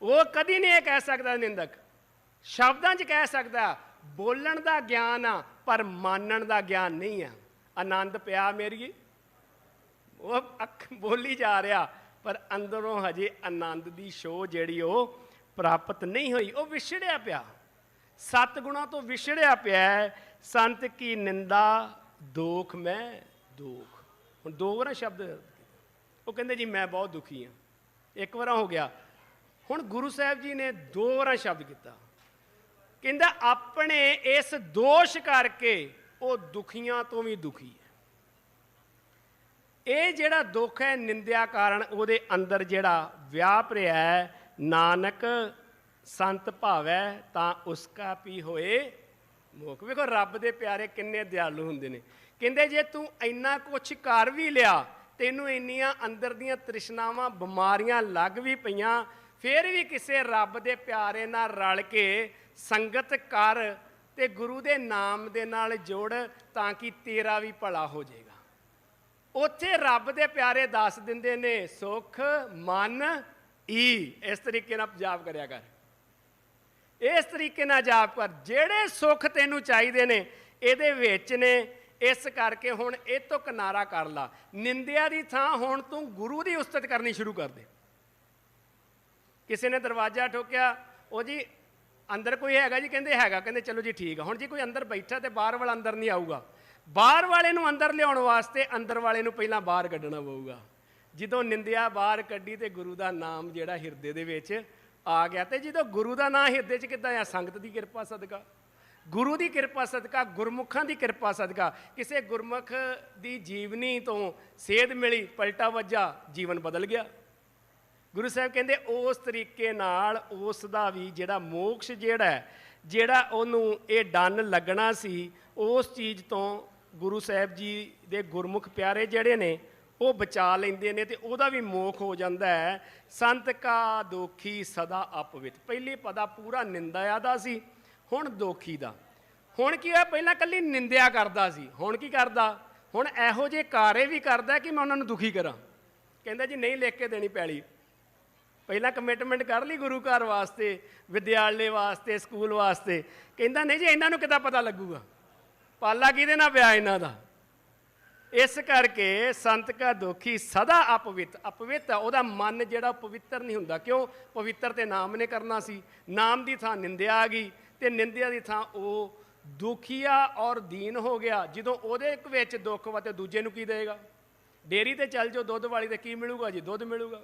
ਉਹ ਕਦੀ ਨਹੀਂ ਇਹ ਕਹਿ ਸਕਦਾ ਨਿੰਦਕ, ਸ਼ਬਦਾਂ 'ਚ ਕਹਿ ਸਕਦਾ, ਬੋਲਣ ਦਾ ਗਿਆਨ ਆ ਪਰ ਮੰਨਣ ਦਾ ਗਿਆਨ ਨਹੀਂ ਆ। ਆਨੰਦ ਪਿਆ ਮੇਰੀ, ਉਹ ਅੱਖ ਬੋਲੀ ਜਾ ਰਿਹਾ ਪਰ ਅੰਦਰੋਂ ਹਜੇ ਆਨੰਦ ਦੀ ਛੋਹ ਜਿਹੜੀ ਉਹ ਪ੍ਰਾਪਤ ਨਹੀਂ ਹੋਈ, ਉਹ ਵਿਛੜਿਆ ਪਿਆ, 7 ਗੁਣਾਂ ਤੋਂ ਵਿਛੜਿਆ ਪਿਆ। ਸੰਤ ਕੀ ਨਿੰਦਾ ਦੋਖ ਮੈਂ ਦੋਖ। ਹੁਣ 2 ਵਾਰ ਸ਼ਬਦ ਉਹ ਕਹਿੰਦੇ ਜੀ ਮੈਂ ਬਹੁਤ ਦੁਖੀ ਹਾਂ, 1 ਵਾਰ ਹੋ ਗਿਆ। ਹੁਣ ਗੁਰੂ ਸਾਹਿਬ ਜੀ ਨੇ 2 ਵਾਰ ਸ਼ਬਦ ਕੀਤਾ, ਕਹਿੰਦਾ ਆਪਣੇ ਇਸ ਦੋਸ਼ ਕਰਕੇ ਉਹ ਦੁਖੀਆਂ ਤੋਂ ਵੀ ਦੁਖੀ ਹੈ। ਇਹ ਜਿਹੜਾ ਦੁੱਖ ਹੈ ਨਿੰਦਿਆ ਕਾਰਨ ਉਹਦੇ ਅੰਦਰ ਜਿਹੜਾ ਵਿਆਪ ਰਿਹਾ ਹੈ, ਨਾਨਕ ਸੰਤ ਭਾਵੈ ਤਾਂ ਉਸਕਾ ਪੀ ਹੋਏ ਮੋਖ। ਵੇਖੋ ਰੱਬ ਦੇ ਪਿਆਰੇ ਕਿੰਨੇ ਦਿਆਲੂ ਹੁੰਦੇ ਨੇ। ਕਹਿੰਦੇ ਜੇ ਤੂੰ ਇੰਨਾ ਕੁਛ ਕਰ ਵੀ ਲਿਆ, ਤੈਨੂੰ ਇੰਨੀਆਂ ਅੰਦਰ ਦੀਆਂ ਤ੍ਰਿਸ਼ਨਾਵਾਂ ਬਿਮਾਰੀਆਂ ਲੱਗ ਵੀ ਪਈਆਂ, ਫਿਰ ਵੀ ਕਿਸੇ ਰੱਬ ਦੇ ਪਿਆਰੇ ਨਾਲ ਰਲ ਕੇ ਸੰਗਤ ਕਰ ਤੇ ਗੁਰੂ ਦੇ ਨਾਮ ਦੇ ਨਾਲ ਜੋੜ, ਤਾਂ ਕਿ ਤੇਰਾ ਵੀ ਭਲਾ ਹੋ ਜਾਏਗਾ। ਉੱਥੇ ਰੱਬ ਦੇ ਪਿਆਰੇ ਦੱਸ ਦਿੰਦੇ ਨੇ ਸੁਖ ਮਨ ਈ। ਇਸ ਤਰੀਕੇ ਨਾਲ ਜਾਪ ਕਰਿਆ ਕਰ, ਇਸ ਤਰੀਕੇ ਨਾਲ ਜਾਪ ਕਰ। ਜਿਹੜੇ ਸੁੱਖ ਤੈਨੂੰ ਚਾਹੀਦੇ ਨੇ ਇਹਦੇ ਵਿੱਚ ਨੇ। ਇਸ ਕਰਕੇ ਹੁਣ ਇਹ ਤੋਂ ਕਿਨਾਰਾ ਕਰ ਲਾ। ਨਿੰਦਿਆ ਦੀ ਥਾਂ ਹੁਣ ਤੂੰ ਗੁਰੂ ਦੀ ਉਸਤਤ ਕਰਨੀ ਸ਼ੁਰੂ ਕਰ ਦੇ। ਕਿਸੇ ਨੇ ਦਰਵਾਜ਼ਾ ਠੋਕਿਆ, ਉਹ ਜੀ ਅੰਦਰ ਕੋਈ ਹੈਗਾ ਜੀ? ਕਹਿੰਦੇ ਹੈਗਾ। ਕਹਿੰਦੇ ਚਲੋ ਜੀ ਠੀਕ ਆ। ਹੁਣ ਜੀ ਕੋਈ ਅੰਦਰ ਬੈਠਾ ਤੇ ਬਾਹਰ ਵਾਲਾ ਅੰਦਰ ਨਹੀਂ ਆਊਗਾ। ਬਾਹਰ ਵਾਲੇ ਨੂੰ ਅੰਦਰ ਲਿਆਉਣ ਵਾਸਤੇ ਅੰਦਰ ਵਾਲੇ ਨੂੰ ਪਹਿਲਾਂ ਬਾਹਰ ਕੱਢਣਾ ਪਊਗਾ। ਜਦੋਂ ਨਿੰਦਿਆ ਬਾਹਰ ਕੱਢੀ ਤੇ ਗੁਰੂ ਦਾ ਨਾਮ ਜਿਹੜਾ ਹਿਰਦੇ ਦੇ ਵਿੱਚ ਆ ਗਿਆ। ਤੇ ਜਦੋਂ ਗੁਰੂ ਦਾ ਨਾਮ ਹਿਰਦੇ 'ਚ ਕਿੱਦਾਂ ਆ? ਸੰਗਤ ਦੀ ਕਿਰਪਾ ਸਦਕਾ, ਗੁਰੂ ਦੀ ਕਿਰਪਾ ਸਦਕਾ, ਗੁਰਮੁਖਾਂ ਦੀ ਕਿਰਪਾ ਸਦਕਾ। ਕਿਸੇ ਗੁਰਮੁਖ ਦੀ ਜੀਵਨੀ ਤੋਂ ਸੇਧ ਮਿਲੀ, ਪਲਟਾ ਵੱਜਾ, ਜੀਵਨ ਬਦਲ ਗਿਆ। ਗੁਰੂ ਸਾਹਿਬ ਕਹਿੰਦੇ ਉਸ ਤਰੀਕੇ ਨਾਲ ਉਸ ਦਾ ਵੀ ਜਿਹੜਾ ਮੋਕਸ਼ ਜਿਹੜਾ ਉਹਨੂੰ ਇਹ ਡੰਨ ਲੱਗਣਾ ਸੀ, ਉਸ ਚੀਜ਼ ਤੋਂ ਗੁਰੂ ਸਾਹਿਬ ਜੀ ਦੇ ਗੁਰਮੁਖ ਪਿਆਰੇ ਜਿਹੜੇ ਨੇ ਉਹ ਬਚਾ ਲੈਂਦੇ ਨੇ ਤੇ ਉਹਦਾ ਵੀ ਮੋਖ ਹੋ ਜਾਂਦਾ ਹੈ। ਸੰਤ ਕਾ ਦੋਖੀ ਸਦਾ ਅਪਵਿੱਤ। ਪਹਿਲੀ ਪਦਾ ਪੂਰਾ ਨਿੰਦਿਆ ਦਾ ਸੀ, ਹੁਣ ਦੋਖੀ ਦਾ। ਹੁਣ ਕੀ ਹੋਇਆ? ਪਹਿਲਾਂ ਇਕੱਲੀ ਨਿੰਦਿਆ ਕਰਦਾ ਸੀ, ਹੁਣ ਕੀ ਕਰਦਾ? ਹੁਣ ਇਹੋ ਜਿਹੇ ਕਾਰੇ ਵੀ ਕਰਦਾ ਕਿ ਮੈਂ ਉਹਨਾਂ ਨੂੰ ਦੁਖੀ ਕਰਾਂ। ਕਹਿੰਦਾ ਜੀ ਨਹੀਂ ਲਿਖ ਕੇ ਦੇਣੀ ਪੈਲੀ। ਪਹਿਲਾਂ ਕਮਿਟਮੈਂਟ ਕਰ ਲਈ ਗੁਰੂ ਘਰ ਵਾਸਤੇ, ਵਿਦਿਆਲੇ ਵਾਸਤੇ, ਸਕੂਲ ਵਾਸਤੇ। ਕਹਿੰਦਾ ਨਹੀਂ ਜੀ ਇਹਨਾਂ ਨੂੰ ਕਿੱਦਾਂ ਪਤਾ ਲੱਗੂਗਾ, ਪਾਲਾ ਕਿਹਦੇ ਨਾਲ ਪਿਆ ਇਹਨਾਂ ਦਾ। ਇਸ ਕਰਕੇ ਸੰਤ ਕਾ ਦੋਖੀ ਸਦਾ ਅਪਵਿੱਤ। ਅਪਵਿੱਤ ਉਹਦਾ ਮਨ ਜਿਹੜਾ ਪਵਿੱਤਰ ਨਹੀਂ ਹੁੰਦਾ। ਕਿਉਂ? ਪਵਿੱਤਰ ਤੇ ਨਾਮ ਨੇ ਕਰਨਾ ਸੀ, ਨਾਮ ਦੀ ਥਾਂ ਨਿੰਦਿਆ ਆ ਗਈ ਤੇ ਨਿੰਦਿਆ ਦੀ ਥਾਂ ਉਹ ਦੁਖੀਆ ਔਰ ਦੀਨ ਹੋ ਗਿਆ। ਜਦੋਂ ਉਹਦੇ ਵਿੱਚ ਦੁੱਖ ਵਾ ਤੇ ਦੂਜੇ ਨੂੰ ਕੀ ਦੇਗਾ? ਡੇਅਰੀ ਤੇ ਚੱਲ ਜਾਓ ਦੁੱਧ ਵਾਲੀ ਤੇ ਕੀ ਮਿਲੂਗਾ ਜੀ? ਦੁੱਧ ਮਿਲੂਗਾ।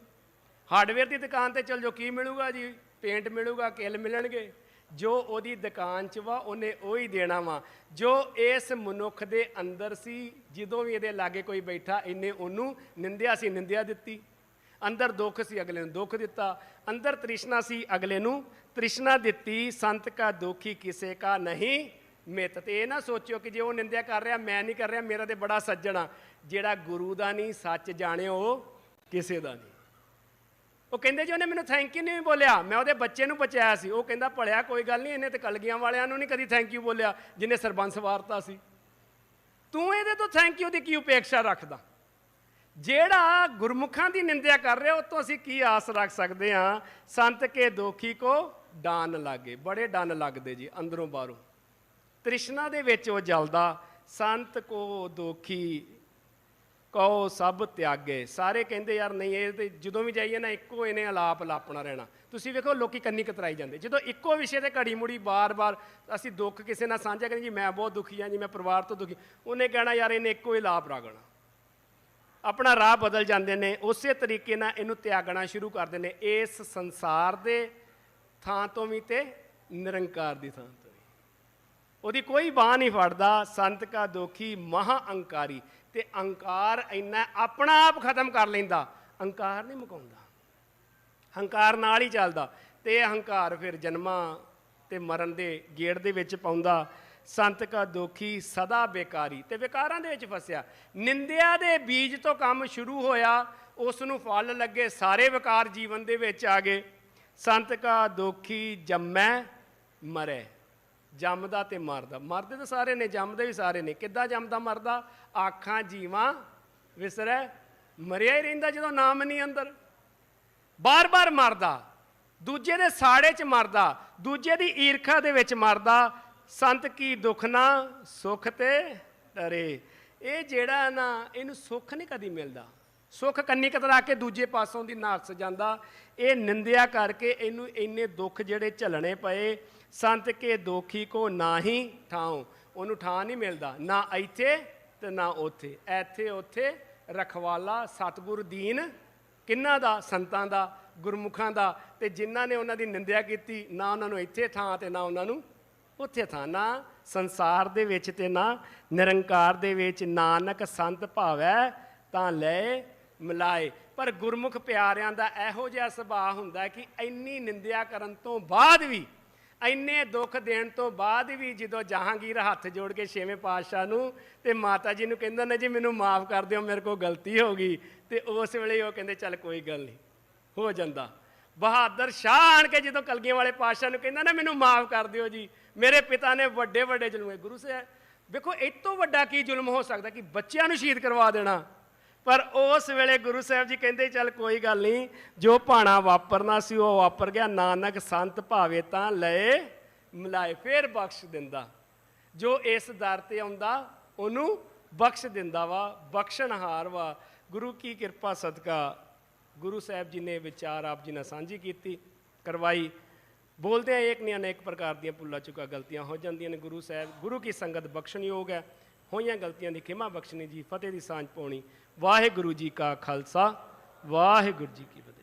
ਹਾਰਡਵੇਅਰ ਦੀ ਦੁਕਾਨ ਤੇ ਚੱਲ ਜਾਓ, ਕੀ ਮਿਲੂਗਾ ਜੀ? ਪੇਂਟ ਮਿਲੂਗਾ, ਕਿੱਲ ਮਿਲਣਗੇ। ਜੋ ਉਹਦੀ ਦੁਕਾਨ 'ਚ ਵਾ ਉਹਨੇ ਉਹ ਹੀ ਦੇਣਾ ਵਾ। ਜੋ ਇਸ ਮਨੁੱਖ ਦੇ ਅੰਦਰ ਸੀ, ਜਦੋਂ ਵੀ ਇਹਦੇ ਲਾਗੇ ਕੋਈ ਬੈਠਾ ਇਹਨੇ ਉਹਨੂੰ ਨਿੰਦਿਆ ਸੀ, ਨਿੰਦਿਆ ਦਿੱਤੀ। ਅੰਦਰ ਦੁੱਖ ਸੀ, ਅਗਲੇ ਨੂੰ ਦੁੱਖ ਦਿੱਤਾ। ਅੰਦਰ ਤ੍ਰਿਸ਼ਨਾ ਸੀ, ਅਗਲੇ ਨੂੰ ਤ੍ਰਿਸ਼ਨਾ ਦਿੱਤੀ। ਸੰਤ ਕਾ ਦੋਖੀ ਕਿਸੇ ਕਾ ਨਹੀਂ ਮਿੱਤ। ਤੇ ਇਹ ਨਾ ਸੋਚਿਓ ਕਿ ਜੇ ਉਹ ਨਿੰਦਿਆ ਕਰ ਰਿਹਾ ਮੈਂ ਨਹੀਂ ਕਰ ਰਿਹਾ, ਮੇਰਾ ਤੇ ਬੜਾ ਸੱਜਣ ਆ। ਜਿਹੜਾ ਗੁਰੂ ਦਾ ਨਹੀਂ ਸੱਚ ਜਾਣਿਓ ਉਹ ਕਿਸੇ ਦਾ ਨਹੀਂ। ਉਹ ਕਹਿੰਦੇ ਜੀ ਉਹਨੇ ਮੈਨੂੰ ਥੈਂਕ ਯੂ ਨਹੀਂ ਬੋਲਿਆ, ਮੈਂ ਉਹਦੇ ਬੱਚੇ ਨੂੰ ਬਚਾਇਆ ਸੀ। ਉਹ ਕਹਿੰਦਾ ਭਲਿਆ ਕੋਈ ਗੱਲ ਨਹੀਂ, ਇਹਨੇ ਤੇ ਕਲਗੀਆਂ ਵਾਲਿਆਂ ਨੂੰ ਨਹੀਂ ਕਦੀ ਥੈਂਕ ਯੂ ਬੋਲਿਆ ਜਿਹਨੇ ਸਰਬੰਸ ਵਾਰਤਾ ਸੀ। ਤੂੰ ਇਹਦੇ ਤੋਂ ਥੈਂਕ ਯੂ ਦੀ ਕੀ ਉਪੇਖਿਆ ਰੱਖਦਾ? ਜਿਹੜਾ ਗੁਰਮੁਖਾਂ ਦੀ ਨਿੰਦਿਆ ਕਰ ਰਿਹਾ ਉਹ ਤੋਂ ਅਸੀਂ ਕੀ ਆਸ ਰੱਖ ਸਕਦੇ ਹਾਂ? ਸੰਤ ਕੇ ਦੋਖੀ ਕੋ ਡਾਨ ਲਾਗੇ। ਬੜੇ ਡੰਨ ਲੱਗਦੇ ਜੀ ਅੰਦਰੋਂ ਬਾਹਰੋਂ, ਤ੍ਰਿਸ਼ਨਾ ਦੇ ਵਿੱਚ ਉਹ ਜਲਦਾ। ਸੰਤ ਕੋ ਦੋਖੀ ਕਹੋ ਸਭ ਤਿਆਗੇ। ਸਾਰੇ ਕਹਿੰਦੇ ਯਾਰ ਨਹੀਂ, ਇਹ ਤੇ ਜਦੋਂ ਵੀ ਜਾਈਏ ਨਾ ਇੱਕੋ ਇਹਨੇ ਆਲਾਪ ਲਾਪਣਾ ਰਹਿਣਾ। ਤੁਸੀਂ ਵੇਖੋ ਲੋਕੀ ਕੰਨੀ ਕਤਰਾਈ ਜਾਂਦੇ ਜਦੋਂ ਇੱਕੋ ਵਿਸ਼ੇ ਤੇ ਘੜੀ ਮੁੜੀ ਬਾਰ-ਬਾਰ ਅਸੀਂ ਦੁੱਖ ਕਿਸੇ ਨਾਲ ਸਾਂਝਾ ਕਰੀਏ ਜੀ ਮੈਂ ਬਹੁਤ ਦੁਖੀ ਹਾਂ ਜੀ, ਮੈਂ ਪਰਿਵਾਰ ਤੋਂ ਦੁਖੀ, ਉਹਨੇ ਕਹਿਣਾ ਯਾਰ ਇਹਨੇ ਇੱਕੋ ਹੀ ਲਾਪ ਰਾਗਣਾ। ਆਪਣਾ ਰਾਹ ਬਦਲ ਜਾਂਦੇ ਨੇ। ਉਸੇ ਤਰੀਕੇ ਨਾਲ ਇਹਨੂੰ ਤਿਆਗਣਾ ਸ਼ੁਰੂ ਕਰਦੇ ਨੇ, ਇਸ ਸੰਸਾਰ ਦੇ ਥਾਂ ਤੋਂ ਵੀ ਤੇ ਨਿਰੰਕਾਰ ਦੀ ਥਾਂ ਤੋਂ ਵੀ। ਉਹਦੀ ਕੋਈ ਬਾਂਹ ਨਹੀਂ ਫੜਦਾ। ਸੰਤ ਕਾ ਦੋਖੀ ਮਹਾ ਅੰਕਾਰੀ। ਤੇ ਅਹੰਕਾਰ ਇੰਨਾ ਆਪਣਾ ਆਪ ਖਤਮ ਕਰ ਲੈਂਦਾ, ਅਹੰਕਾਰ ਨਹੀਂ ਮੁਕਾਉਂਦਾ, ਹੰਕਾਰ ਨਾਲ ਹੀ ਚੱਲਦਾ। ਤੇ ਅਹੰਕਾਰ ਫਿਰ ਜਨਮਾਂ ਤੇ ਮਰਨ ਦੇ ਗੇੜ ਦੇ ਵਿੱਚ ਪਾਉਂਦਾ। ਸੰਤ ਕਾ ਦੋਖੀ ਸਦਾ ਬੇਕਾਰੀ। ਤੇ ਵਿਕਾਰਾਂ ਦੇ ਵਿੱਚ ਫਸਿਆ। ਨਿੰਦਿਆ ਦੇ ਬੀਜ ਤੋਂ ਕੰਮ ਸ਼ੁਰੂ ਹੋਇਆ, ਉਸ ਨੂੰ ਫਲ ਲੱਗੇ, ਸਾਰੇ ਵਿਕਾਰ ਜੀਵਨ ਦੇ ਵਿੱਚ ਆ ਗਏ। ਸੰਤ ਕਾ ਦੋਖੀ ਜੰਮੈ ਮਰੈ। ਜੰਮਦਾ ਤੇ ਮਰਦਾ। ਮਰਦੇ ਤਾਂ ਸਾਰੇ ਨੇ, ਜੰਮਦੇ ਵੀ ਸਾਰੇ ਨੇ। ਕਿੱਦਾਂ ਜੰਮਦਾ ਮਰਦਾ? ਆਖਾਂ ਜੀਵਾਂ ਵਿਸਰੈ, ਮਰਿਆ ਹੀ ਰਹਿੰਦਾ ਜਦੋਂ ਨਾਮ ਨਹੀਂ ਅੰਦਰ। ਬਾਰ-ਬਾਰ ਮਰਦਾ, ਦੂਜੇ ਦੇ ਸਾੜੇ 'ਚ ਮਰਦਾ, ਦੂਜੇ ਦੀ ਈਰਖਾ ਦੇ ਵਿੱਚ ਮਰਦਾ। ਸੰਤ ਕੀ ਦੁੱਖ ਨਾ ਸੁੱਖ ਤੇ ਡਰੇ। ਇਹ ਜਿਹੜਾ ਨਾ ਇਹਨੂੰ ਸੁੱਖ ਨਹੀਂ ਕਦੀ ਮਿਲਦਾ। ਸੁੱਖ ਕੰਨੀ ਕਤਰਾ ਕੇ ਦੂਜੇ ਪਾਸੋਂ ਦੀ ਨੱਸ ਜਾਂਦਾ। ਇਹ ਨਿੰਦਿਆ ਕਰਕੇ ਇਹਨੂੰ ਇੰਨੇ ਦੁੱਖ ਜਿਹੜੇ ਝੱਲਣੇ ਪਏ। ਸੰਤ ਕੇ ਦੋਖੀ ਕੋ ਨਾ ਹੀ ਠਾਉ। ਉਹਨੂੰ ਠਾਂ ਨਹੀਂ ਮਿਲਦਾ, ਨਾ ਇੱਥੇ ਤੇ ਨਾ ਉੱਥੇ। ਇੱਥੇ ਉੱਥੇ ਰਖਵਾਲਾ ਸਤਿਗੁਰ ਦੀਨ ਕਿਹਨਾਂ ਦਾ? ਸੰਤਾਂ ਦਾ, ਗੁਰਮੁਖਾਂ ਦਾ। ਤੇ ਜਿਨ੍ਹਾਂ ਨੇ ਉਹਨਾਂ ਦੀ ਨਿੰਦਿਆ ਕੀਤੀ, ਨਾ ਉਹਨਾਂ ਨੂੰ ਇੱਥੇ ਥਾਂ ਤੇ ਨਾ ਉਹਨਾਂ ਨੂੰ ਉੱਥੇ ਥਾਂ। ਨਾ ਸੰਸਾਰ ਦੇ ਵਿੱਚ ਤੇ ਨਾ ਨਿਰੰਕਾਰ ਦੇ ਵਿੱਚ। ਨਾਨਕ ਸੰਤ ਭਾਵੈ ਤਾਂ ਲੈ ਮਿਲਾਏ। ਪਰ ਗੁਰਮੁਖ ਪਿਆਰਿਆਂ ਦਾ ਇਹੋ ਜਿਹਾ ਸੁਭਾਅ ਹੁੰਦਾ ਕਿ ਇੰਨੀ ਨਿੰਦਿਆ ਕਰਨ ਤੋਂ ਬਾਅਦ ਵੀ, ਇੰਨੇ ਦੁੱਖ ਦੇਣ ਤੋਂ ਬਾਅਦ ਵੀ ਜਦੋਂ ਜਹਾਂਗੀਰ ਹੱਥ ਜੋੜ ਕੇ ਛੇਵੇਂ ਪਾਤਸ਼ਾਹ ਨੂੰ ਤੇ ਮਾਤਾ ਜੀ ਨੂੰ ਕਹਿੰਦਾ ਨਾ ਜੀ ਮੈਨੂੰ ਮਾਫ ਕਰ ਦਿਓ, ਮੇਰੇ ਕੋਲ ਗਲਤੀ ਹੋ ਗਈ, ਤੇ ਉਸ ਵੇਲੇ ਉਹ ਕਹਿੰਦੇ ਚੱਲ ਕੋਈ ਗੱਲ ਨਹੀਂ, ਹੋ ਜਾਂਦਾ। ਬਹਾਦਰ ਸ਼ਾਹ ਆਣ ਕੇ ਜਦੋਂ ਕਲਗੀਆਂ ਵਾਲੇ ਪਾਤਸ਼ਾਹ ਨੂੰ ਕਹਿੰਦਾ ਨਾ ਮੈਨੂੰ ਮਾਫ ਕਰ ਦਿਓ ਜੀ, ਮੇਰੇ ਪਿਤਾ ਨੇ ਵੱਡੇ ਵੱਡੇ ਜ਼ੁਲਮ, ਗੁਰੂ ਸਾਹਿਬ ਵੇਖੋ ਇਹ ਤੋਂ ਵੱਡਾ ਕੀ ਜ਼ੁਲਮ ਹੋ ਸਕਦਾ ਕਿ ਬੱਚਿਆਂ ਨੂੰ ਸ਼ਹੀਦ ਕਰਵਾ ਦੇਣਾ। ਪਰ ਉਸ ਵੇਲੇ ਗੁਰੂ ਸਾਹਿਬ ਜੀ ਕਹਿੰਦੇ ਚੱਲ ਕੋਈ ਗੱਲ ਨਹੀਂ, ਜੋ ਭਾਣਾ ਵਾਪਰਨਾ ਸੀ ਉਹ ਵਾਪਰ ਗਿਆ, ਨਾਨਕ ਸੰਤ ਭਾਵੇ ਤਾਂ ਲਏ ਮਿਲਾਏ, ਫੇਰ ਬਖਸ਼ ਦਿੰਦਾ। ਜੋ ਇਸ ਦਰ ਤੇ ਆਉਂਦਾ ਉਹਨੂੰ ਬਖਸ਼ ਦਿੰਦਾ ਵਾ, ਬਖਸ਼ਣਹਾਰ ਵਾ। ਗੁਰੂ ਕੀ ਕਿਰਪਾ ਸਦਕਾ ਗੁਰੂ ਸਾਹਿਬ ਜੀ ਨੇ ਵਿਚਾਰ ਆਪ ਜੀ ਨਾਲ ਸਾਂਝੀ ਕੀਤੀ, ਕਰਵਾਈ। ਬੋਲਦੇ ਆ ਏਕ ਨਹੀਂ ਅਨੇਕ ਪ੍ਰਕਾਰ ਦੀਆਂ ਭੁੱਲਾਂ ਚੁੱਕਾਂ ਗਲਤੀਆਂ ਹੋ ਜਾਂਦੀਆਂ ਨੇ। ਗੁਰੂ ਸਾਹਿਬ ਗੁਰੂ ਕੀ ਸੰਗਤ ਬਖਸ਼ਣਯੋਗ ਹੈ। ਹੋਈਆਂ ਗਲਤੀਆਂ ਦੀ ਖਿਮਾ ਬਖਸ਼ਣੀ ਜੀ, ਫਤਿਹ ਦੀ ਸਾਂਝ ਪਾਉਣੀ। ਵਾਹਿਗੁਰੂ ਜੀ ਕਾ ਖਾਲਸਾ, ਵਾਹਿਗੁਰੂ ਜੀ ਕੀ ਫਤਿਹ।